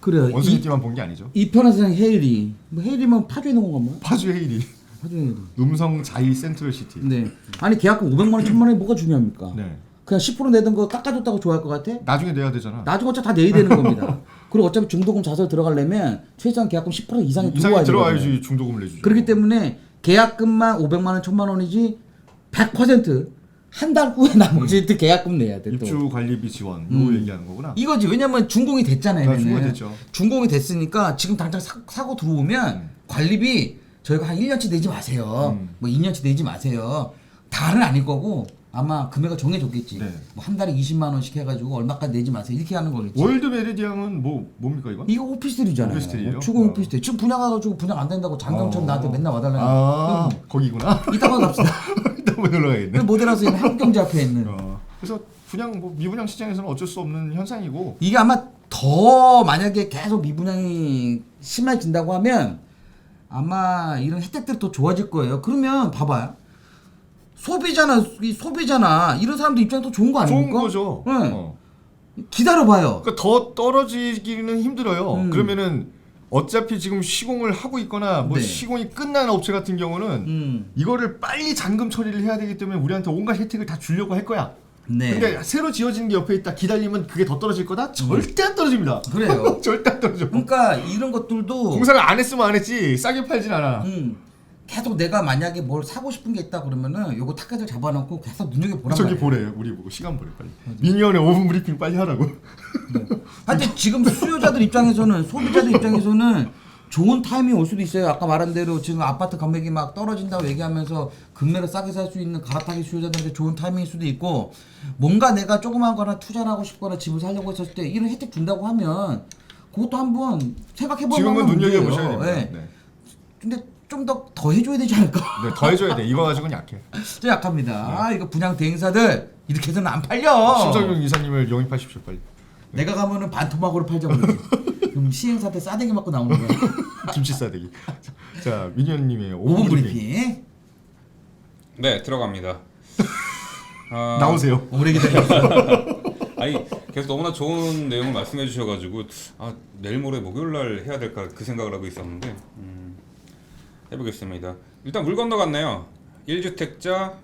그래요. 원숭이띠만 본 게 아니죠. 이 편한 세상 헤일이 뭐 헤일이면 파주에 있는 건가 뭐? 파주 헤이리, 파주에 있는 거. 음성 자이 센트럴시티. 네. 아니 계약금 500만 원, 1000만 원이 뭐가 중요합니까? 네. 그냥 10% 내던 거 깎아줬다고 좋아할 것 같아? 나중에 내야 되잖아. 나중에 어차피 다 내야 되는 겁니다. 그리고 어차피 중도금 자설 들어가려면 최소한 계약금 10% 이상이 이상이 들어와야 들어와야지 되거든요. 중도금을 내주죠. 그렇기 때문에 계약금만 500만 원, 1000만 원이지 100% 한 달 후에 나머지 계약금 내야 돼. 또. 입주 관리비 지원 이거 얘기하는 거구나. 이거지. 왜냐면 준공이 됐잖아요. 얘네는. 준공이 됐죠. 준공이 됐으니까 지금 당장 사고 들어오면 관리비 저희가 한 1년치 내지 마세요. 뭐 2년치 내지 마세요. 다는 아닐 거고 아마 금액을 정해줬겠지. 네. 뭐 한 달에 20만 원씩 해가지고 얼마까지 내지 마세요. 이렇게 하는 거겠지. 월드 메리디앙은 뭡니까 이건? 이거 오피스텔이잖아요. 오피스텔이에요? 추공 오피스텔. 지금 분양가가지고 분양 안 된다고 장강천 나한테 맨날 와달라는. 거기구나. 이따가 갑시다. 이따 뭐 놀러 가야겠네. 모델하우스 있는 한국경제 앞에 있는. 그래서 그냥 뭐 미분양 시장에서는 어쩔 수 없는 현상이고. 이게 아마 더 만약에 계속 미분양이 심해진다고 하면 아마 이런 혜택들이 더 좋아질 거예요. 그러면 봐봐요. 소비잖아. 이런 사람들 입장이 더 좋은 거 아닙니까? 좋은 거죠. 네. 기다려봐요. 그러니까 더 떨어지기는 힘들어요. 그러면은 어차피 지금 시공을 하고 있거나 뭐 네. 시공이 끝난 업체 같은 경우는 이거를 빨리 잔금 처리를 해야 되기 때문에 우리한테 온갖 혜택을 다 주려고 할 거야. 네. 근데 새로 지어지는 게 옆에 있다 기다리면 그게 더 떨어질 거다? 절대 안 떨어집니다. 그래요. 절대 안 떨어져. 그러니까 이런 것들도 공사를 안 했으면 안 했지 싸게 팔진 않아. 계속 내가 만약에 뭘 사고 싶은 게 있다 그러면은 요거 타겟을 잡아놓고 계속 눈여겨보란 저기 말이야. 보래. 우리 보고 시간 보래 빨리. 미니언의 5분 브리핑 빨리 하라고. 하여튼 지금 수요자들 입장에서는 소비자들 입장에서는 좋은 타이밍이 올 수도 있어요. 아까 말한 대로 지금 아파트 가격이 막 떨어진다고 얘기하면서 금매로 싸게 살 수 있는 갈아타기 수요자들한테 좋은 타이밍일 수도 있고 뭔가 내가 조그만 거나 투자를 하고 싶거나 집을 살려고 했었을 때 이런 혜택 준다고 하면 그것도 한번 생각해볼 지금은 만한 눈여겨보셔야 문제예요. 됩니다. 네. 네. 근데 좀 더 해줘야 되지 않을까? 네, 더 해줘야 돼. 이거 가지고는 약해. 좀 약합니다. 이거 분양 대행사들 이렇게 해서는 안 팔려. 심성용 이사님을 영입하십시오 빨리. 내가 가면은 반토막으로 팔자고 그러지. 그럼 시행사 때 싸대기 맞고 나오는 거야. 김치 싸대기. 자 민현님의 5분 5분 브리핑. 브리핑. 네, 들어갑니다. 나오세요. 오래 기다렸어. 아니 계속 너무나 좋은 내용을 말씀해 주셔가지고 내일 모레 목요일 날 해야 될까 그 생각을 하고 있었는데 해보겠습니다. 일단 물 건너갔네요. 1주택자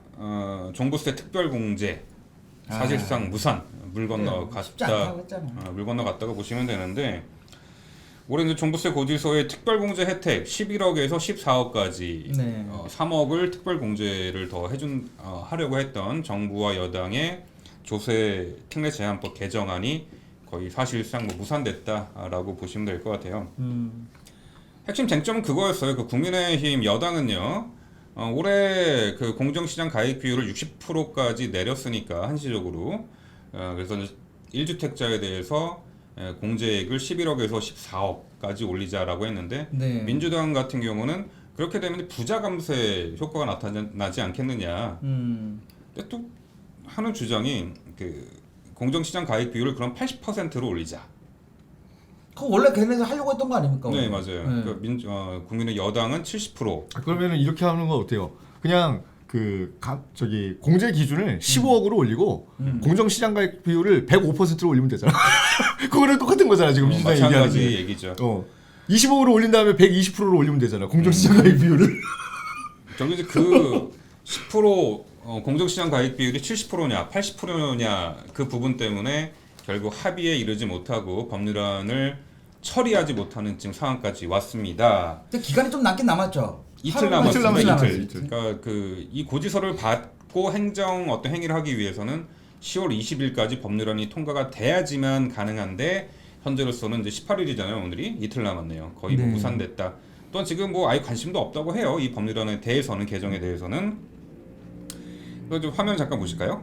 종부세 특별공제 사실상 무산 물 쉽지 건너갔다. 않다고 했잖아. 물 건너갔다고 보시면 되는데 올해 이제 종부세 고지서의 특별공제 혜택 11억에서 14억까지 네. 3억을 특별공제를 더 하려고 했던 정부와 여당의 조세 특례 제한법 개정안이 거의 사실상 무산됐다라고 보시면 될 것 같아요. 핵심 쟁점은 그거였어요. 그 국민의힘 여당은요. 올해 그 공정시장 가액 비율을 60%까지 내렸으니까 한시적으로 그래서 1주택자에 대해서 공제액을 11억에서 14억까지 올리자라고 했는데 네. 민주당 같은 경우는 그렇게 되면 부자 감세 효과가 나타나지 않겠느냐. 근데 또 하는 주장이 그 공정시장 가액 비율을 그럼 80%로 올리자. 그거 원래 걔네들 하려고 했던 거 아닙니까? 네 원래? 맞아요. 네. 그러니까 국민의 여당은 70%. 그러면은 이렇게 하는 건 어때요? 그냥 저기 공제 기준을 15억으로 올리고 공정시장 가액 비율을 105%로 올리면 되잖아. 그거랑 똑같은 거잖아 지금 민주당이 얘기하는 마찬가지 게. 얘기죠. 25억으로 올린 다음에 120%로 올리면 되잖아. 공정시장 가액 비율을. 결국 이제 그 10% 공정시장 가액 비율이 70%냐 80%냐 그 부분 때문에 결국 합의에 이르지 못하고 법률안을 처리하지 못하는 지금 상황까지 왔습니다. 근데 기간이 좀 남긴 남았죠. 이틀 하루만 남았습니다. 남았어요, 이틀. 이틀. 그러니까 이 고지서를 받고 행정 어떤 행위를 하기 위해서는 10월 20일까지 법률안이 통과가 돼야지만 가능한데 현재로서는 이제 18일이잖아요. 오늘이 이틀 남았네요. 거의 네. 무산됐다. 또한 지금 아예 관심도 없다고 해요. 이 법률안에 대해서는 개정에 대해서는. 그래서 좀 화면 잠깐 보실까요?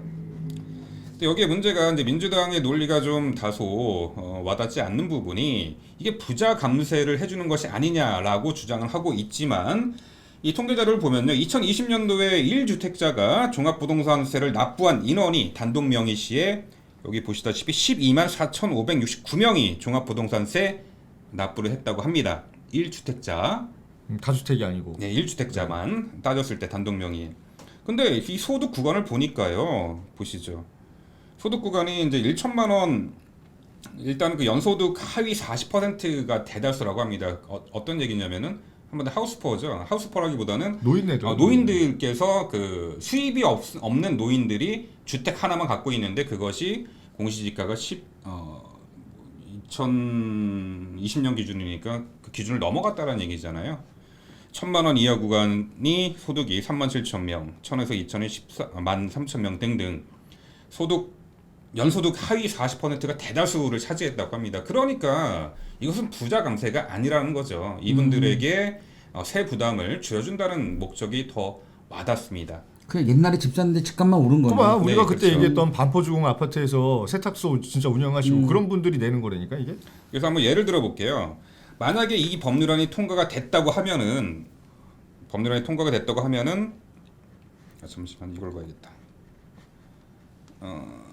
근데 여기에 문제가 이제 민주당의 논리가 좀 다소 와닿지 않는 부분이 이게 부자 감세를 해주는 것이 아니냐라고 주장을 하고 있지만 이 통계 자료를 보면요, 2020년도에 1주택자가 종합부동산세를 납부한 인원이 단독 명의 시에 여기 보시다시피 12만 4,569명이 종합부동산세 납부를 했다고 합니다. 1주택자. 다주택이 아니고. 네, 1주택자만 따졌을 때 단독 명의. 근데 이 소득 구간을 보니까요, 보시죠. 소득 구간이 이제 1천만 원, 일단 그 연소득 하위 40%가 대다수라고 합니다. 어떤 얘기냐면은 한번 하우스포어죠. 하우스포어라기보다는 노인네들. 노인들께서 그 수입이 없는 노인들이 주택 하나만 갖고 있는데 그것이 공시지가가 2020년 기준이니까 그 기준을 넘어갔다라는 얘기잖아요. 1,000만 원 이하 구간이 소득이 37,000명, 1,000에서 2,000이 13,000명 등등 연소득 하위 40%가 대다수를 차지했다고 합니다. 그러니까 이것은 부자 감세가 아니라는 거죠. 이분들에게 세 부담을 줄여준다는 목적이 더 와닿습니다. 그 옛날에 집 샀는데 집값만 오른 거네. 그만 우리가 네, 그때 그렇죠. 얘기했던 반포주공 아파트에서 세탁소 진짜 운영하시고 그런 분들이 내는 거라니까 이게. 그래서 한번 예를 들어 볼게요. 만약에 이 법률안이 통과가 됐다고 하면은 잠시만 이걸 봐야겠다.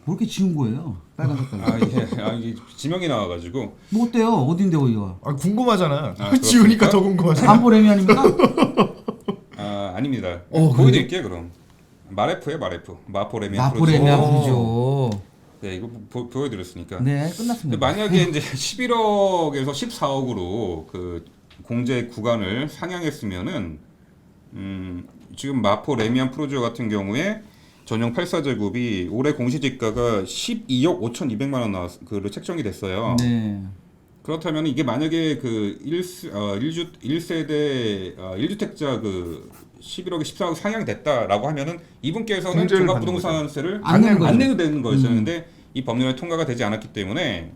뭐 이렇게 지운 거예요? 빨간 색깔. 이게 지명이 나와가지고 뭐 어때요? 어딘데 어디가? 궁금하잖아. 그렇습니까? 지우니까 더 궁금하잖아. 안보레미 아닙니까? 아닙니다. 그래요? 보여드릴게요 그럼. 마레프예요 마레프. 마포레미안 마포레미안 오. 프로죠. 네 이거 보여드렸으니까. 네, 근데 끝났습니다. 만약에 이제 11억에서 14억으로 그 공제 구간을 상향했으면은 지금 마포 레미안 프로지오 같은 경우에 전용 84제곱이 올해 공시지가가 12억 5,200만 원 그 책정이 됐어요. 네. 그렇다면 이게 만약에 그 1세대 1주택자 그 11억에 14억 상향이 됐다라고 하면은 이분께서는 공제를 종합부동산세를 안 내는 안 거죠. 내도 되는 거였는데 이 법률이 통과가 되지 않았기 때문에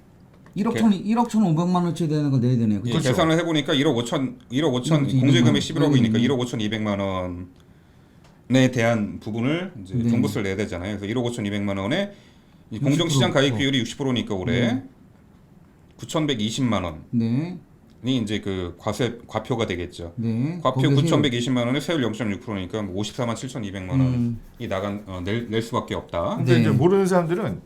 1억 1,500만 원치 되는 걸 내야 되네요. 예, 그렇죠? 계산을 해보니까 1억 5천 음, 공제금이 200만 11억이니까 원. 1억 5,200만 원에 대한 부분을 이제 네. 종부세를 내야 되잖아요. 그래서 1억 5,200만 원에 이 60%. 공정시장 가액 비율이 60%니까 올해 9,120만 원이 네. 이제 그 과표가 되겠죠. 네. 과표 거기에 9,120만 원에 세율 0.6%니까 54만 7,200만 원이 낼 수밖에 없다. 근데 네. 이제 모르는 사람들은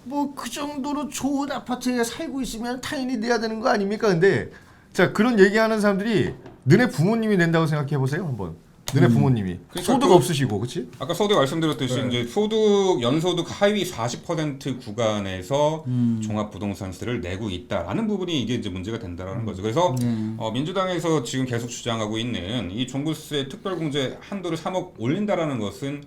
뭐 그 정도로 좋은 아파트에 살고 있으면 당연히 내야 되는 거 아닙니까? 근데 자 그런 얘기하는 사람들이 너네 부모님이 낸다고 생각해 보세요 한번. 너네 부모님이 그러니까 소득 없으시고, 그렇지? 아까 서두에 말씀드렸듯이 네. 이제 연소득 하위 40% 구간에서 종합부동산세를 내고 있다라는 부분이 이게 이제 문제가 된다라는 거죠. 그래서 민주당에서 지금 계속 주장하고 있는 이 종부세 특별공제 한도를 3억 올린다라는 것은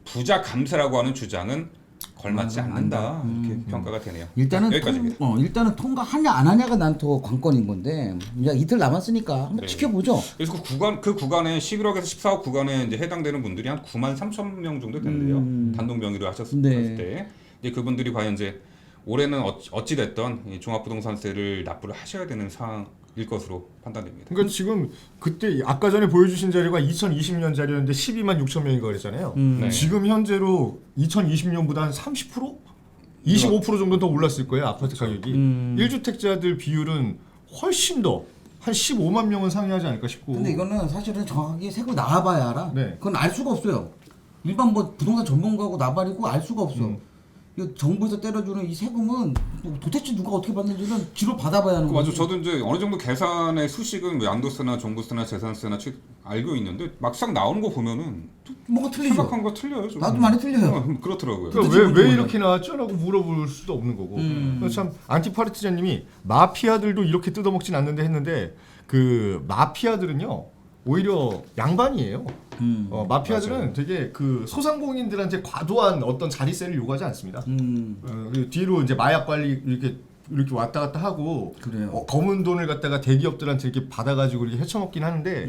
부자 감세라고 하는 주장은 걸맞지 않는다 이렇게 평가가 되네요. 일단은 여기까지입니다. 일단은 통과하냐 안 하냐가 난 더 관건인 건데 이제 이틀 남았으니까 한번 네. 지켜보죠. 그래서 그 구간에 11억에서 14억 구간에 이제 해당되는 분들이 한 9만 3천 명 정도 된대요. 단독 명의로 하셨을 네. 때 이제 그분들이 과연 이제 올해는 어찌 됐던 이 종합부동산세를 납부를 하셔야 되는 상황일 것으로 판단됩니다. 그러니까 지금 그때 아까 전에 보여주신 자료가 2020년 자료였는데 12만 6천 명인가 그랬잖아요. 네. 지금 현재로 2020년보다 한 30%? 25% 정도 더 올랐을 거예요 아파트 가격이. 1주택자들 비율은 훨씬 더 한 15만 명은 상회하지 않을까 싶고. 근데 이거는 사실은 정확하게 세금 나와봐야 알아. 네. 그건 알 수가 없어요. 일반 뭐 부동산 전문가고 나발이고 알 수가 없어. 이 정부에서 때려주는 이 세금은 도대체 누가 어떻게 받는지는 지로 받아봐야 하는 맞아. 거지. 저도 이제 어느 정도 계산의 수식은 양도세나 종부세나 재산세나 알고 있는데 막상 나오는 거 보면은 뭐가 틀리죠. 생각한 거 틀려요. 좀. 나도 많이 틀려요. 그렇더라고요. 그러니까 왜 이렇게 나왔죠?라고 물어볼 수도 없는 거고. 그래서 참 안티파르티자님이 마피아들도 이렇게 뜯어먹진 않는데 했는데 그 마피아들은요 오히려 양반이에요. 마피아들은 맞아요. 되게 그 소상공인들한테 과도한 어떤 자리세를 요구하지 않습니다. 그리고 뒤로 이제 마약 관리 이렇게 왔다 갔다 하고 그래요. 검은 돈을 갖다가 대기업들한테 이렇게 받아가지고 이렇게 헤쳐먹긴 하는데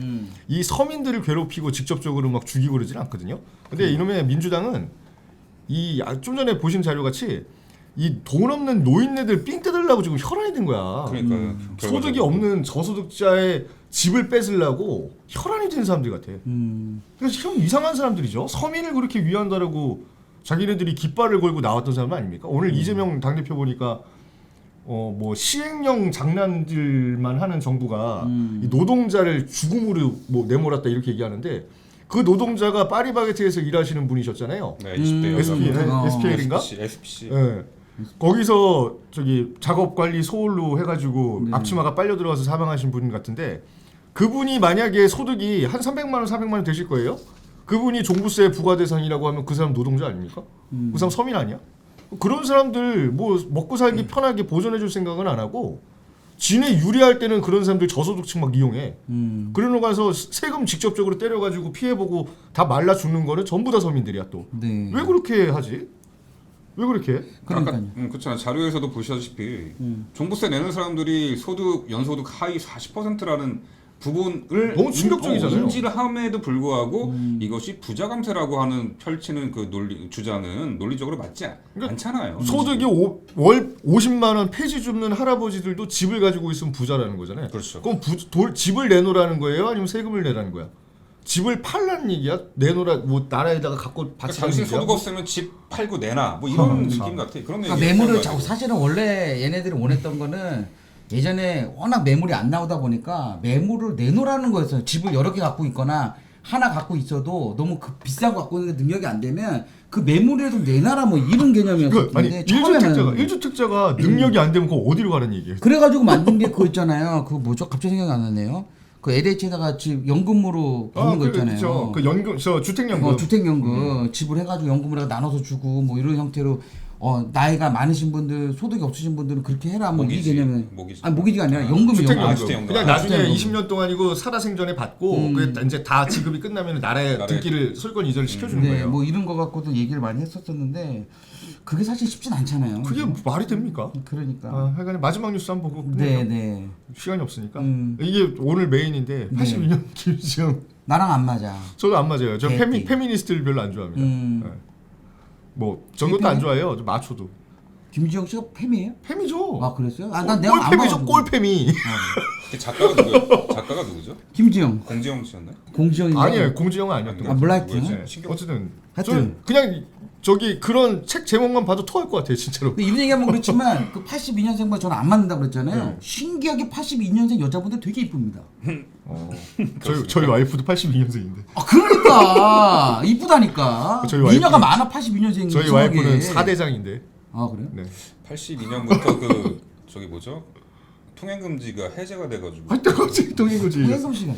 이 서민들을 괴롭히고 직접적으로 막 죽이고 그러진 않거든요. 근데 이놈의 민주당은 이 좀 전에 보신 자료 같이 이 돈 없는 노인네들 삥 뜯으려고 지금 혈안이 된 거야. 그러니까요. 소득이 없는 저소득자의 집을 뺏으려고 혈안이 된 사람들 같아. 그래서 참 이상한 사람들이죠. 서민을 그렇게 위한다라고 자기네들이 깃발을 걸고 나왔던 사람 아닙니까? 오늘 이재명 당대표 보니까 뭐 시행령 장난들만 하는 정부가 이 노동자를 죽음으로 뭐 내몰았다 이렇게 얘기하는데 그 노동자가 파리바게트에서 일하시는 분이셨잖아요. 네, 20대 SPL인가? SPC. 네. 거기서 저기 작업 관리 소홀로 해가지고 앞치마가 빨려 들어가서 사망하신 분 같은데 그분이 만약에 소득이 한 300만 원, 400만 원 되실 거예요. 그분이 종부세 부과 대상이라고 하면 그 사람 노동자 아닙니까? 그 사람 서민 아니야? 그런 사람들 뭐 먹고 살기 편하게 보존해줄 생각은 안 하고 지네 유리할 때는 그런 사람들 저소득층 막 이용해. 그러러 가서 세금 직접적으로 때려가지고 피해보고 다 말라 죽는 거는 전부 다 서민들이야 또. 네. 왜 그렇게 하지? 왜 그렇게 해? 그러니까요. 그렇잖아. 자료에서도 보시다시피 종부세 내는 사람들이 연소득 하위 40%라는 부분을 너무 충격적이잖아요. 인지를 함에도 불구하고 이것이 부자 감세라고 하는 펼치는 그 주장은 논리적으로 맞지 않잖아요. 소득이 월 50만 원 폐지 줍는 할아버지들도 집을 가지고 있으면 부자라는 거잖아요. 그렇죠. 그럼 집을 내놓으라는 거예요? 아니면 세금을 내라는 거야? 집을 팔라는 얘기야? 내놓으라 뭐 나라에다가 갖고 그러니까 바치라는 당신 얘기야? 소득 없으면 집 팔고 내놔 뭐 이런 느낌 같아. 그런 그러니까 얘기 매물을 자꾸 사실은 원래 얘네들이 원했던 거는 예전에 워낙 매물이 안 나오다 보니까 매물을 내놓으라는 거였어요. 집을 여러 개 갖고 있거나 하나 갖고 있어도 너무 비싼 거 갖고 있는 게 능력이 안 되면 그 매물이라도 내놔라 뭐 이런 개념이었는데 처음에는 1주택자가 능력이 안 되면 그거 어디로 가는 얘기예요? 그래가지고 만든 게 그거 있잖아요. 그거 뭐죠? 갑자기 생각이 안 나네요. 그 LH에다가 집 연금으로 받는 거 있잖아요. 그렇죠. 그 연금, 주택연금. 주택연금 집을 해가지고 연금을 나눠서 주고 뭐 이런 형태로 나이가 많으신 분들 소득이 없으신 분들은 그렇게 해라 뭐 이 개념은 아니 모기지가 아니라 연금이 주택연금. 주택연금. 그냥 나중에 주택연금. 20년 동안이고 살아생전에 받고 그게 이제 다 지급이 끝나면 나라에 등기를 소유권 이전을 시켜주는 네, 거예요. 뭐 이런 거 갖고도 얘기를 많이 했었었는데 그게 사실 쉽진 않잖아요. 그게 말이 됩니까? 그러니까. 하여간에 마지막 뉴스 한번 보고 네, 네. 시간이 없으니까 이게 오늘 메인인데 82년 김지영 나랑 안 맞아. 저도 안 맞아요. 저 개띠. 페미니스트를 별로 안 좋아합니다. 네. 뭐 저것도 안 좋아해요. 저 마초도. 김지영 씨가 팸이에요? 팸이죠. 아 그랬어요? 아 난 내가 안 꼴팸이죠. 봐가지고. 꼴팸이. 작가가 누구죠? 김지영, 공지영 씨였나요? 공지영이 아니에요. 공지영은 아니었던 거. 아 몰라이트. 뭐였지? 어쨌든 하여튼. 저는 그냥 저기 그런 책 제목만 봐도 토할 것 같아요, 진짜로. 근데 이런 얘기하면 그렇지만 그 82년생과 저는 안 맞는다고 그랬잖아요. 네. 신기하게 82년생 여자분들 되게 이쁩니다. 저희 와이프도 82년생인데. 아 그러니까 이쁘다니까. 저희 미녀가 와이프는- 많아 82년생. 저희 와이프는 4대장인데. 아 그래요? 네. 82년부터 그 저기 뭐죠? 통행 금지가 해제가 돼가지고 하여튼 갑자기 동인 거지. 황금 씨가.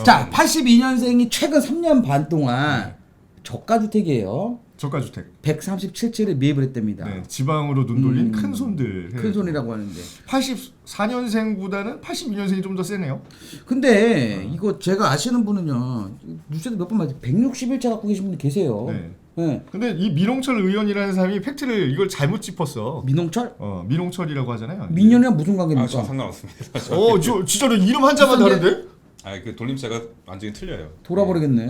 자 82년생이 최근 3년 반 동안 저가주택이에요. 저가주택. 137채를 매입을 했답니다. 네, 지방으로 눈 돌린 큰 손들. 큰 손이라고 하는데. 84년생보다는 82년생이 좀 더 세네요. 근데 이거 제가 아시는 분은요. 뉴스에도 몇 번 말했어요. 161채 갖고 계신 분 계세요. 네. 네. 근데 이 민홍철 의원이라는 사람이 팩트를 이걸 잘못 짚었어. 민홍철? 민홍철이라고 하잖아요. 민현이랑 무슨 관계입니까? 전 상관없습니다. 저 진짜로 이름 한자만 무슨 다른데? 그 돌림체가 완전히 틀려요. 돌아버리겠네.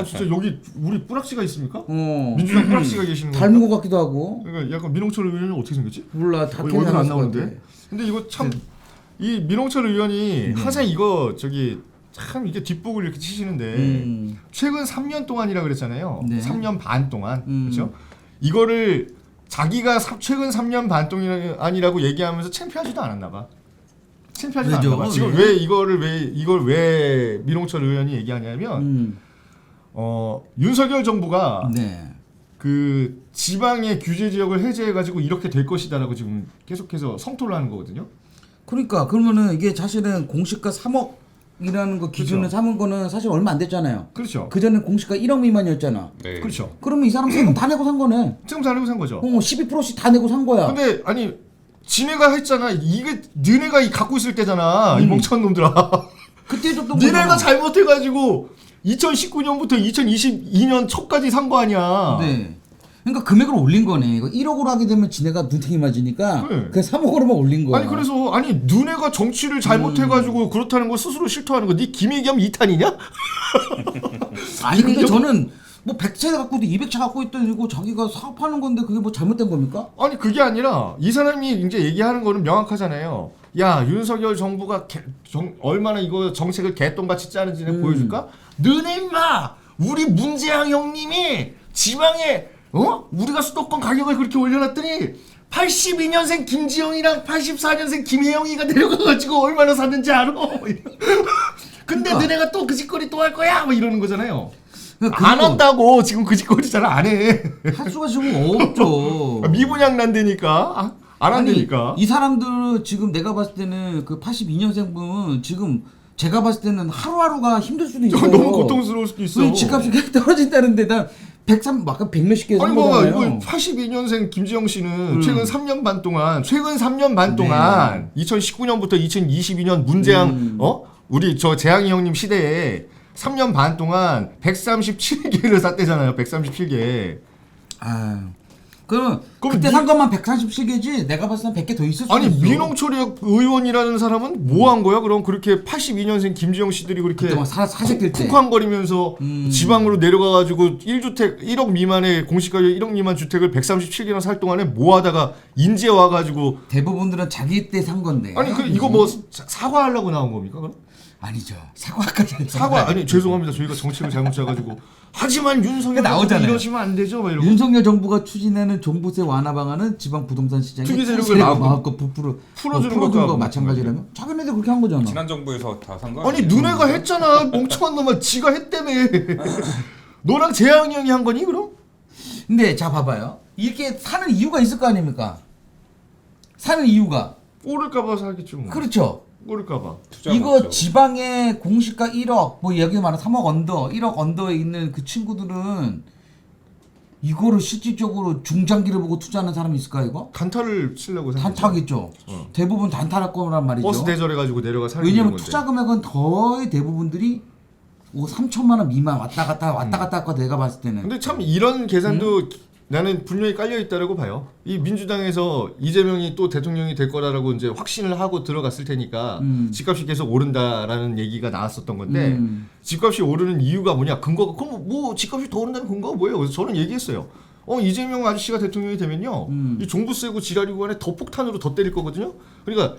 진짜 여기 우리 뿌락씨가 있습니까? 어. 민주당 뿌락씨가 계시는 거. 닮은 것 같기도 하고. 그러니까 약간 민홍철 의원이 어떻게 생겼지? 몰라. 다 얼굴 안 닮았을 것 나오는데. 같아. 근데 이거 참 이 민홍철 의원이 항상 이거 저기 참 이게 뒷북을 이렇게 치시는데 최근 3년 동안이라 그랬잖아요. 네. 3년 반 동안 그렇죠? 이거를 자기가 최근 3년 반 동안이라고 얘기하면서 창피하지도 않았나 봐. 창피하지도 왜죠? 않나 봐. 지금 네. 이걸 왜 민홍철 의원이 얘기하냐면 윤석열 정부가 네. 그 지방의 규제 지역을 해제해가지고 이렇게 될 것이다라고 지금 계속해서 성토를 하는 거거든요. 그러니까 그러면은 이게 사실은 공시가 3억이라는 거 기준을 그렇죠. 삼은 거는 사실 얼마 안 됐잖아요. 그렇죠. 그 전에 공시가 1억 미만이었잖아. 네. 그렇죠. 그러면 이 사람 세금 다 내고 산 거네. 지금 잘 알고 산 거죠. 12%씩 다 내고 산 거야. 근데 아니 지네가 했잖아. 이게 너네가 갖고 있을 때잖아. 이 멍청한 놈들아. 그때 줬던 니네가 거잖아. 잘못해가지고 2019년부터 2022년 초까지 산 거 아니야. 네. 그러니까 금액을 올린 거네. 이거 1억으로 하게 되면 지네가 눈탱이 맞으니까 네. 그냥 3억으로만 올린 거야. 아니 그래서 너네가 정치를 잘못해가지고 그렇다는 걸 스스로 실토하는 거. 네 김혜겸 2탄이냐? 아니 근데 저는 뭐 100채 갖고 있도 200채 갖고 있던 이거 자기가 사업하는 건데 그게 뭐 잘못된 겁니까? 아니 그게 아니라 이 사람이 이제 얘기하는 거는 명확하잖아요. 야 윤석열 정부가 얼마나 이거 정책을 개똥같이 짜는지 내가 보여줄까? 너네 임마 우리 문재양 형님이 지방에 우리가 수도권 가격을 그렇게 올려놨더니 82년생 김지영이랑 84년생 김혜영이가 내려가가지고 얼마나 샀는지 알아? 근데 너네가 또 그 짓거리 또 할 거야? 뭐 이러는 거잖아요. 그러니까 안 한다고 지금 그 짓거리 잘 안 해. 할 수가 지금 없죠. 미분양 난다니까 안 한다니까. 이 사람들 지금 내가 봤을 때는 그 82년생분 지금 제가 봤을 때는 하루하루가 힘들 수도 있어. 너무 고통스러울 수도 있어. 집값이 계속 떨어진다는데 난 103, 아까 100몇십 개 산 아니 뭐 거잖아요. 이거 82년생 김지영 씨는 최근 3년 반 동안 2019년부터 2022년 문재양 우리 저 재양이 형님 시대에 3년 반 동안 137개를 샀대잖아요. 137개. 그럼 그럼 그때 산 것만 137개지 내가 봤을 때 100개 더 있을 수도 아니 있어. 민홍철 의원이라는 사람은 뭐 한 거야? 그럼 그렇게 82년생 김지영 씨들이 그렇게 그때 막 사색될 때. 쿵쾅거리면서 지방으로 내려가가지고 1억 미만의 공시가격 1억 미만 주택을 137개나 살 동안에 뭐 하다가 인제 와가지고 대부분들은 자기 때 산 건데. 아니 이거 뭐 사과하려고 나온 겁니까 그럼? 아니죠. 사과까지 아니 죄송합니다 저희가 정책을 잘못 짜가지고 하지만 윤석열 나오잖아요. 이러시면 안 되죠 막 이러고 윤석열 정부가 추진하는 종부세 완화 방안은 지방 부동산 시장에 투기 세력을 투기세를 마음껏 마음껏 풀어주는 것과 거 마찬가지라면 자기네들 그렇게 한 거잖아. 지난 정부에서 다 산 거 아니 아니에요? 너네가 했잖아 멍청한 놈아 지가 했다며 너랑 재양이 형이 한 거니 그럼? 근데 자 봐봐요. 이렇게 사는 이유가 있을 거 아닙니까? 사는 이유가 오를까봐 사겠죠 뭐. 그렇죠. 오를까봐 이거 없죠. 지방에 공시가 1억 뭐 여기 말하는 3억 언더 1억 언더에 있는 그 친구들은 이거를 실질적으로 중장기를 보고 투자하는 사람이 있을까 이거? 단타를 치려고 산 거죠. 단타겠죠. 대부분 단타할 거란 말이죠. 버스 대절해가지고 내려가 살고 왜냐면 있는 건데. 투자 금액은 거의 대부분들이 3천만 원 미만 왔다 갔다 할거 내가 봤을 때는. 근데 참 이런 계산도 나는 분명히 깔려 있다라고 봐요. 이 민주당에서 이재명이 또 대통령이 될 거라고 이제 확신을 하고 들어갔을 테니까 집값이 계속 오른다라는 얘기가 나왔었던 건데 집값이 오르는 이유가 뭐냐? 근거가 그럼 뭐 집값이 더 오른다는 근거가 뭐예요? 그래서 저는 얘기했어요. 이재명 아저씨가 대통령이 되면요 이 종부세고 지랄이고 간에 더 폭탄으로 더 때릴 거거든요. 그러니까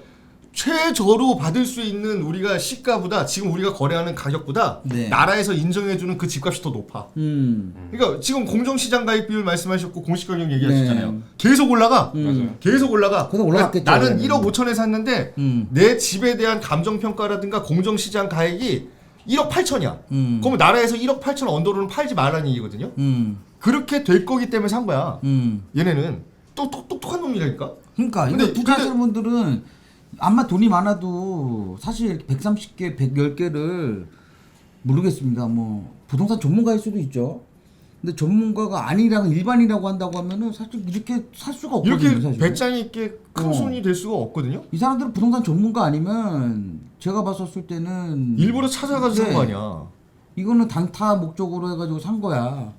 최저로 받을 수 있는 우리가 시가보다 지금 우리가 거래하는 가격보다 네. 나라에서 인정해주는 그 집값이 더 높아. 그러니까 지금 공정시장 가입 비율 말씀하셨고 공시가격 얘기하셨잖아요. 네. 계속 올라가. 맞아요. 계속 올라가. 그래도 올라갔겠죠. 나는 그러면. 1억 5천에 샀는데 내 집에 대한 감정평가라든가 공정시장 가액이 1억 8천이야. 그러면 나라에서 1억 8천 언더로는 팔지 말라는 얘기거든요. 그렇게 될 거기 때문에 산 거야. 얘네는 또 똑똑한 놈이라니까. 그러니까 근데- 이거 투자하시는 분들은 아마 돈이 많아도 사실 130개, 110개를 모르겠습니다. 뭐 부동산 전문가일 수도 있죠. 근데 전문가가 아니라고 일반이라고 한다고 하면은 사실 이렇게 살 수가 없거든요. 이렇게 사실. 배짱 있게 큰 손이 될 수가 없거든요. 이 사람들은 부동산 전문가 아니면 제가 봤었을 때는 일부러 찾아가서 산 네. 거 아니야. 이거는 단타 목적으로 해가지고 산 거야.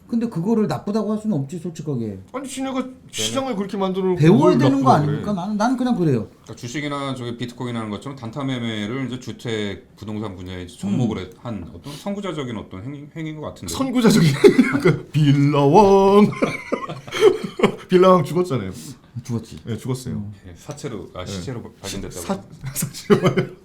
근데 그거를 나쁘다고 할 수는 없지 솔직하게. 아니 지네가 시장을 그렇게 만들어 놓고 배워야 뭘 되는 거 나쁘다고 아닙니까? 그래. 나는 그냥 그래요. 그러니까 주식이나 저기 비트코인 하는 것처럼 단타 매매를 이제 주택 부동산 분야에 접목을 한 어떤 선구자적인 어떤 행위인 것 같은데. 선구자적인 그 빌라왕 빌라왕 죽었잖아요. 죽었지. 네, 죽었어요. 예, 사체로 시체로 발견됐다고. 빌라왕.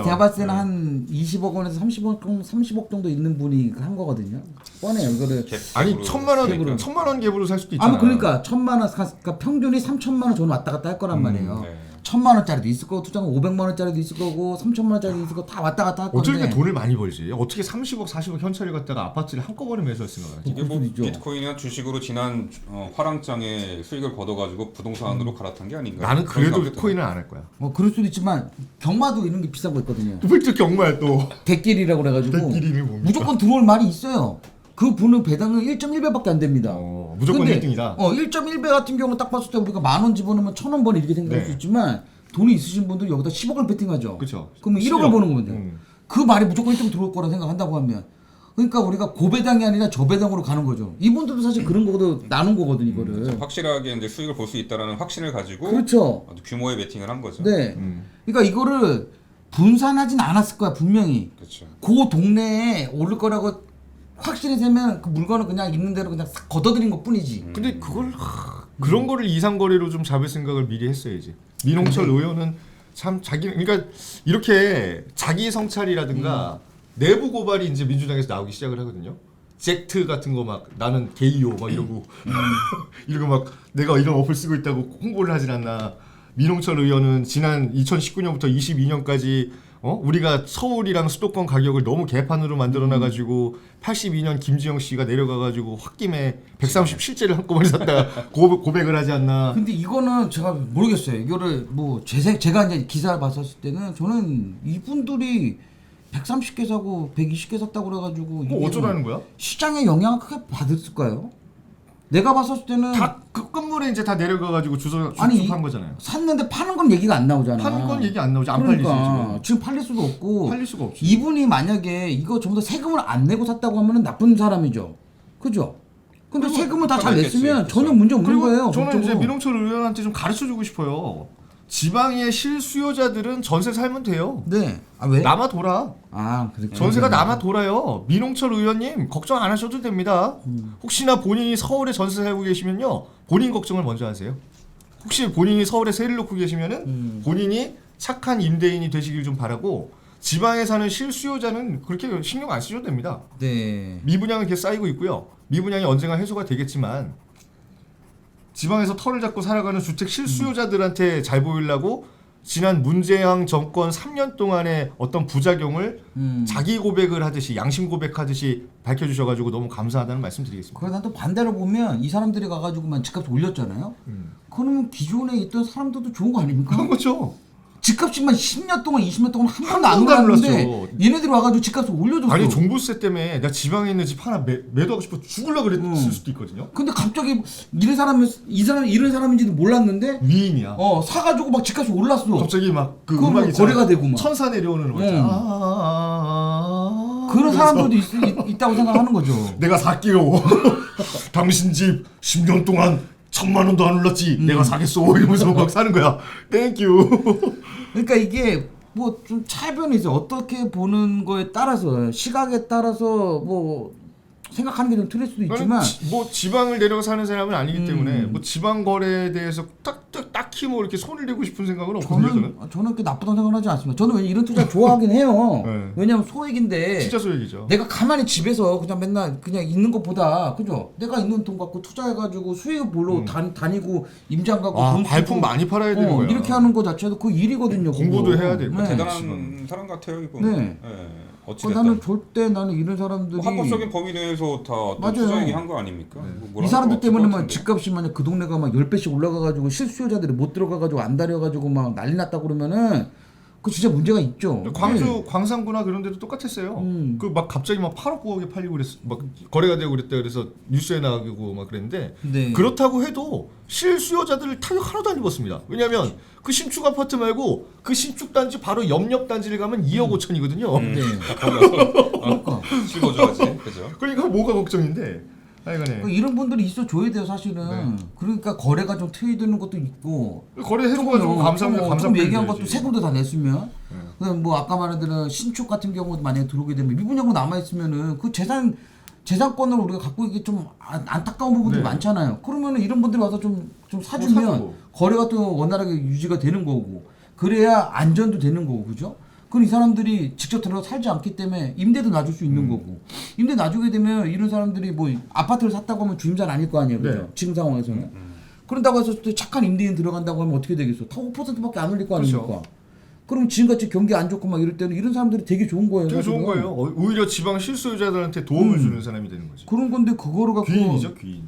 제가 봤을 때는 한 20억 원에서 30억 정도 있는 분이 한 거거든요. 뻔해요. 이거를. 아니 갭으로 1,000만 원 갭으로 살 수도 있잖아. 아마 그러니까 1,000만 원, 그러니까 평균이 3,000만 원 저는 왔다 갔다 할 거란 말이에요. 네. 1,000만 원짜리도 있을 거고 투자는 500만 원짜리도 있을 거고 3,000만 원짜리도 있을 거고 다 왔다 갔다 할 건데. 어떻게 이렇게 돈을 많이 벌지? 어떻게 30억, 40억 현찰을 갖다가 아파트를 한꺼번에 매수할 생각을 하지? 이게 뭐 그럴 수도 있죠. 비트코인이나 주식으로 지난 화랑장의 수익을 거둬가지고 부동산으로 갈아탄 게 아닌가. 나는 그런 그래도 생각도 코인을 안 할 거야. 그럴 수도 있지만 경마도 이런 게 비싼 거 있거든요. 또 경마야 또. 대길이라고 그래가지고 대길이는 뭡니까? 무조건 들어올 말이 있어요. 그 분은 배당은 1.1배밖에 안 됩니다. 무조건 근데 1등이다. 1.1배 같은 경우는 딱 봤을 때 우리가 10,000원 집어넣으면 1,000원 번 이렇게 생각할 네. 수 있지만 돈이 있으신 분들 여기다 10억을 베팅하죠. 그쵸. 그러면 1억을 10억. 버는 거거든요. 그 말이 무조건 1등 들어올 거라 생각한다고 하면 그러니까 우리가 고배당이 아니라 저배당으로 가는 거죠. 이분들도 사실 그런 거도 나눈 거거든요, 이거를. 확실하게 이제 수익을 볼 수 있다라는 확신을 가지고 그렇죠. 아주 규모의 베팅을 한 거죠. 네. 그러니까 이거를 분산하진 않았을 거야, 분명히. 그렇죠. 그 동네에 오를 거라고 확실히 되면 그 물건을 그냥 있는 대로 그냥 싹 걷어들인 것 뿐이지. 근데 그걸 그런 거를 이상거래로 좀 잡을 생각을 미리 했어야지. 민홍철 의원은 참 자기 그러니까 이렇게 자기 성찰이라든가 내부 고발이 이제 민주당에서 나오기 시작을 하거든요. 젝트 같은 거 막 나는 게이요 막 이러고 이러고 막 내가 이런 어플 쓰고 있다고 홍보를 하진 않나. 민홍철 의원은 지난 2019년부터 22년까지 우리가 서울이랑 수도권 가격을 너무 개판으로 만들어놔가지고 82년 김지영 씨가 내려가가지고 홧김에 137제를 한꺼번에 샀다가 고백을 하지 않나. 근데 이거는 제가 모르겠어요. 이거를 뭐 제가 이제 기사를 봤었을 때는 저는 이분들이 130개 사고 120개 샀다고 그래가지고 그거 이게 어쩌라는 거야? 시장에 영향을 크게 받았을까요? 내가 봤었을 때는 다 그 끝물에 이제 다 내려가가지고 아니, 주소한 거잖아요. 샀는데 파는 건 얘기가 안 나오잖아. 파는 건 얘기 안 나오지. 안 그러니까 팔리지 지금 팔릴 수도 없고 지금. 팔릴 수가 없지. 이분이 만약에 이거 전부 다 세금을 안 내고 샀다고 하면은 나쁜 사람이죠. 그죠? 근데 그리고 세금을 다 잘 팔았겠지. 냈으면 전혀 그렇죠. 문제 없는 그리고 거예요. 저는 이제 법적으로. 민홍철 의원한테 좀 가르쳐주고 싶어요. 지방의 실수요자들은 전세 살면 돼요. 네. 아 왜? 남아 돌아. 아 그래. 전세가 남아 돌아요. 민홍철 의원님 걱정 안 하셔도 됩니다. 혹시나 본인이 서울에 전세 살고 계시면요, 본인 걱정을 먼저 하세요. 혹시 본인이 서울에 세를 놓고 계시면은 본인이 착한 임대인이 되시길 좀 바라고, 지방에 사는 실수요자는 그렇게 신경 안 쓰셔도 됩니다. 네. 미분양은 계속 쌓이고 있고요. 미분양이 언젠가 해소가 되겠지만 지방에서 털을 잡고 살아가는 주택 실수요자들한테 잘 보이려고 지난 문재양 정권 3년 동안의 어떤 부작용을 자기 고백을 하듯이 양심 고백하듯이 밝혀주셔가지고 너무 감사하다는 말씀드리겠습니다. 그러다 또 반대로 보면 이 사람들이 가가지고만 집값 올렸잖아요. 그러면 기존에 있던 사람들도 좋은 거 아닙니까? 그런 거죠. 집값이만 10년 동안 20년 동안 한 번도 안 번도 안 올랐는데 올랐죠. 얘네들이 와가지고 집값을 올려줬어. 아니 종부세 때문에 나 지방에 있는 집 하나 매도하고 싶어 죽으려고 그랬을 수도 있거든요. 근데 갑자기 이 사람 이런 사람인지도 몰랐는데 위인이야. 사가지고 막 집값이 올랐어. 갑자기 막 그 그거 음악이 거래가 되고 막. 천사 내려오는 거 있잖아. 그런 그래서 사람들도 있다고 생각하는 거죠. 내가 살게요. 당신 집 10년 동안 1,000만 원도 안 올랐지. 내가 사겠어. 이러면서 막 사는 거야. 땡큐. 그러니까 이게 뭐 좀 차변이 있어요. 어떻게 보는 거에 따라서 시각에 따라서 뭐 생각하는 게 좀 틀릴 수도 나는 있지만 뭐 지방을 내려가 사는 사람은 아니기 때문에 음. 뭐 지방 거래에 대해서 딱히 뭐 이렇게 손을 대고 싶은 생각은 없거든요. 저는 그렇게 나쁘다고 생각하지 않습니다. 저는 왜 이런 투자 좋아하긴 해요. 네. 왜냐하면 소액인데 진짜 소액이죠. 내가 가만히 집에서 그냥 맨날 그냥 있는 것보다 그죠? 내가 있는 돈 갖고 투자해가지고 수익을 보러 다니고 임장 가고 돈 발품 쓰고 많이 팔아야 되는 거야. 이렇게 하는 거 자체도 그 일이거든요. 공부도 그거. 해야 되고. 네. 대단한 사람 같아요 이분. 네. 어찌 나는 절대 나는 이런 사람들이 합법적인 범위 내에서 다 맞아요. 투자 얘기한 거 아닙니까? 뭐 이 뭐라고 사람들 할 것 때문에 막 같은데. 집값이 만약 그 동네가 막 10배씩 올라가가지고 실수요자들이 못 들어가가지고 안 다려가지고 막 난리 났다 그러면은 그 진짜 문제가 있죠. 광주 네. 광산구나 그런 데도 똑같았어요. 음. 그 막 갑자기 막 8억 9억에 팔리고 그랬어. 막 거래가 되고 그랬다 그래서 뉴스에 나가고 막 그랬는데 네. 그렇다고 해도 실수요자들을 타격 하나도 안 입었습니다. 왜냐하면 그 신축 아파트 말고 그 신축 단지 바로 옆 단지를 가면 2억 5천이거든요. 네. 그러니까 실거주하지, 그죠? 그러니까 뭐가 걱정인데? 하여간에 그러니까 이런 분들이 있어 줘야 돼요 사실은. 그러니까 거래가 좀 트이드는 것도 있고. 거래해줘가지고 감사합니다. 좀 얘기한 것도 세금도 다 냈으면. 그냥 뭐 아까 말한 신축 같은 경우도 만약에 들어오게 되면 미분양으로 남아 있으면은 그 재산권을 우리가 갖고 있기 좀 안타까운 부분들이 네. 많잖아요. 그러면은 이런 분들이 와서 좀 사주면 사주고. 거래가 또 원활하게 유지가 되는 거고. 그래야 안전도 되는 거고, 그죠? 그럼 이 사람들이 직접 들어가 살지 않기 때문에 임대도 놔줄 수 있는 거고. 임대 놔주게 되면 이런 사람들이 뭐 아파트를 샀다고 하면 주임자는 아닐 거 아니에요, 그죠? 네. 지금 상황에서는. 그런다고 해서 또 착한 임대인 들어간다고 하면 어떻게 되겠어? 다 5%밖에 안 올릴 거 아닙니까? 그렇죠. 그럼 지금같이 경기 안 좋고 막 이럴 때는 이런 사람들이 되게 좋은 거예요. 되게 좋은 사실은. 거예요. 오히려 지방 실수요자들한테 도움을 주는 사람이 되는 거죠. 그런 건데 그거를 갖고 귀인이죠, 귀인.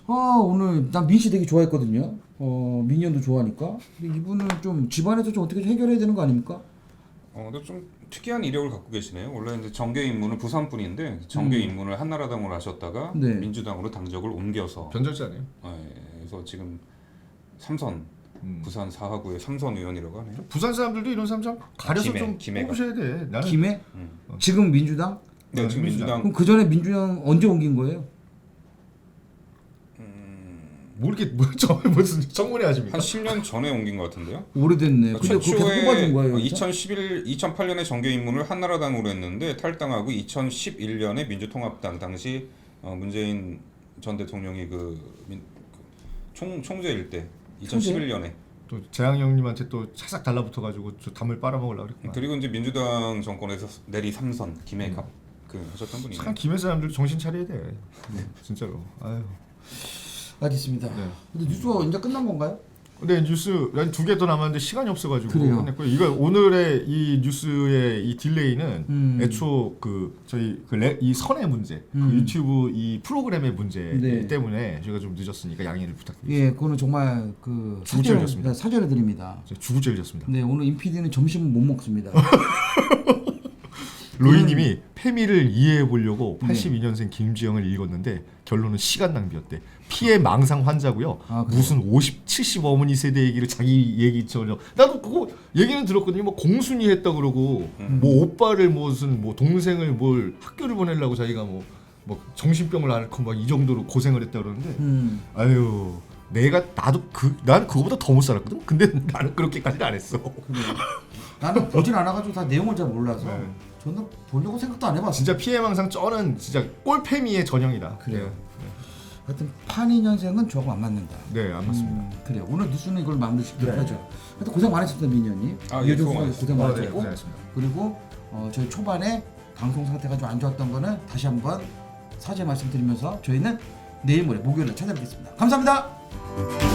오늘 난 민씨 되게 좋아했거든요. 민현도 좋아하니까. 근데 이분은 좀 집안에서 좀 어떻게 좀 해결해야 되는 거 아닙니까? 근데 좀 특이한 이력을 갖고 계시네요. 원래 이제 정계 입문은 부산 분인데 정계 입문을 한나라당으로 하셨다가 네. 민주당으로 당적을 옮겨서 변절자네요. 그래서 지금 삼선 부산 사하구의 삼선 의원이라고 하네요. 부산 사람들도 이런 사람 좀 가려서 좀 김해가. 뽑으셔야 돼. 나는 김해? 지금 민주당? 네, 지금 민주당 그럼 그 전에 민주당 언제 옮긴 거예요? 뭐 이렇게 무슨 청문회 하십니까? 한 10년 전에 옮긴 것 같은데요. 오래됐네. 근데 그렇게 뽑아준 거예요. 2008년에 정계 입문을 한나라당으로 했는데 탈당하고 2011년에 민주통합당 당시 문재인 전 대통령이 총재일 때 2011년에 또 재앙 형님한테 또 차삭 달라붙어가지고 저 담을 빨아먹으려고 그랬구나. 그리고 이제 민주당 정권에서 내리 3선 김해갑 하셨던 분이네요. 참 김해 사람들 정신 차려야 돼. 진짜로. 아유. 알겠습니다. 네. 근데 뉴스가 이제 끝난 건가요? 근데 뉴스 한 2개 더 남았는데 시간이 없어가지고 그래요. 끝냈고요. 이거 오늘의 이 뉴스의 이 딜레이는 애초 이 선의 문제, 그 유튜브 이 프로그램의 문제 네. 때문에 저희가 좀 늦었으니까 양해를 부탁드립니다. 예, 그거는 정말 주구장창이었습니다. 사죄를 드립니다. 주구장창이었습니다. 네, 오늘 임PD는 점심은 못 먹습니다. 로이님이 페미를 이해해 보려고 네. 82년생 김지영을 읽었는데 결론은 시간 낭비였대. 피해 망상 환자고요. 아, 그래요? 무슨 50, 70 어머니 세대 얘기를 자기 얘기 전혀. 나도 그거 얘기는 들었거든요. 뭐 공순이 했다 그러고 뭐 오빠를 무슨 뭐 동생을 뭘 학교를 보내려고 자기가 뭐 정신병을 앓고 막 이 정도로 고생을 했다 그러는데 아유. 난 그거보다 더 못 살았거든. 근데 나는 그렇게까지는 안 했어. 나는 보진 않아가지고 다 내용을 잘 몰라서 네. 저는 보려고 생각도 안 해봤어요. 진짜 피해망상 쩌는 진짜 꼴패미의 전형이다. 그래요. 하여튼 82년생은 저하고 안 맞는다. 네, 안 맞습니다. 그래요. 오늘 뉴스는 이걸 마무리 짓도록 네. 하죠. 하여튼 고생 많으셨습니다, 민현이. 예, 이효정 수고 선수 고생 네, 많으셨고 고생하셨습니다. 그리고 저희 초반에 방송 상태가 좀 안 좋았던 거는 다시 한번 사죄 말씀드리면서 저희는 내일 모레 목요일에 찾아뵙겠습니다. 감사합니다.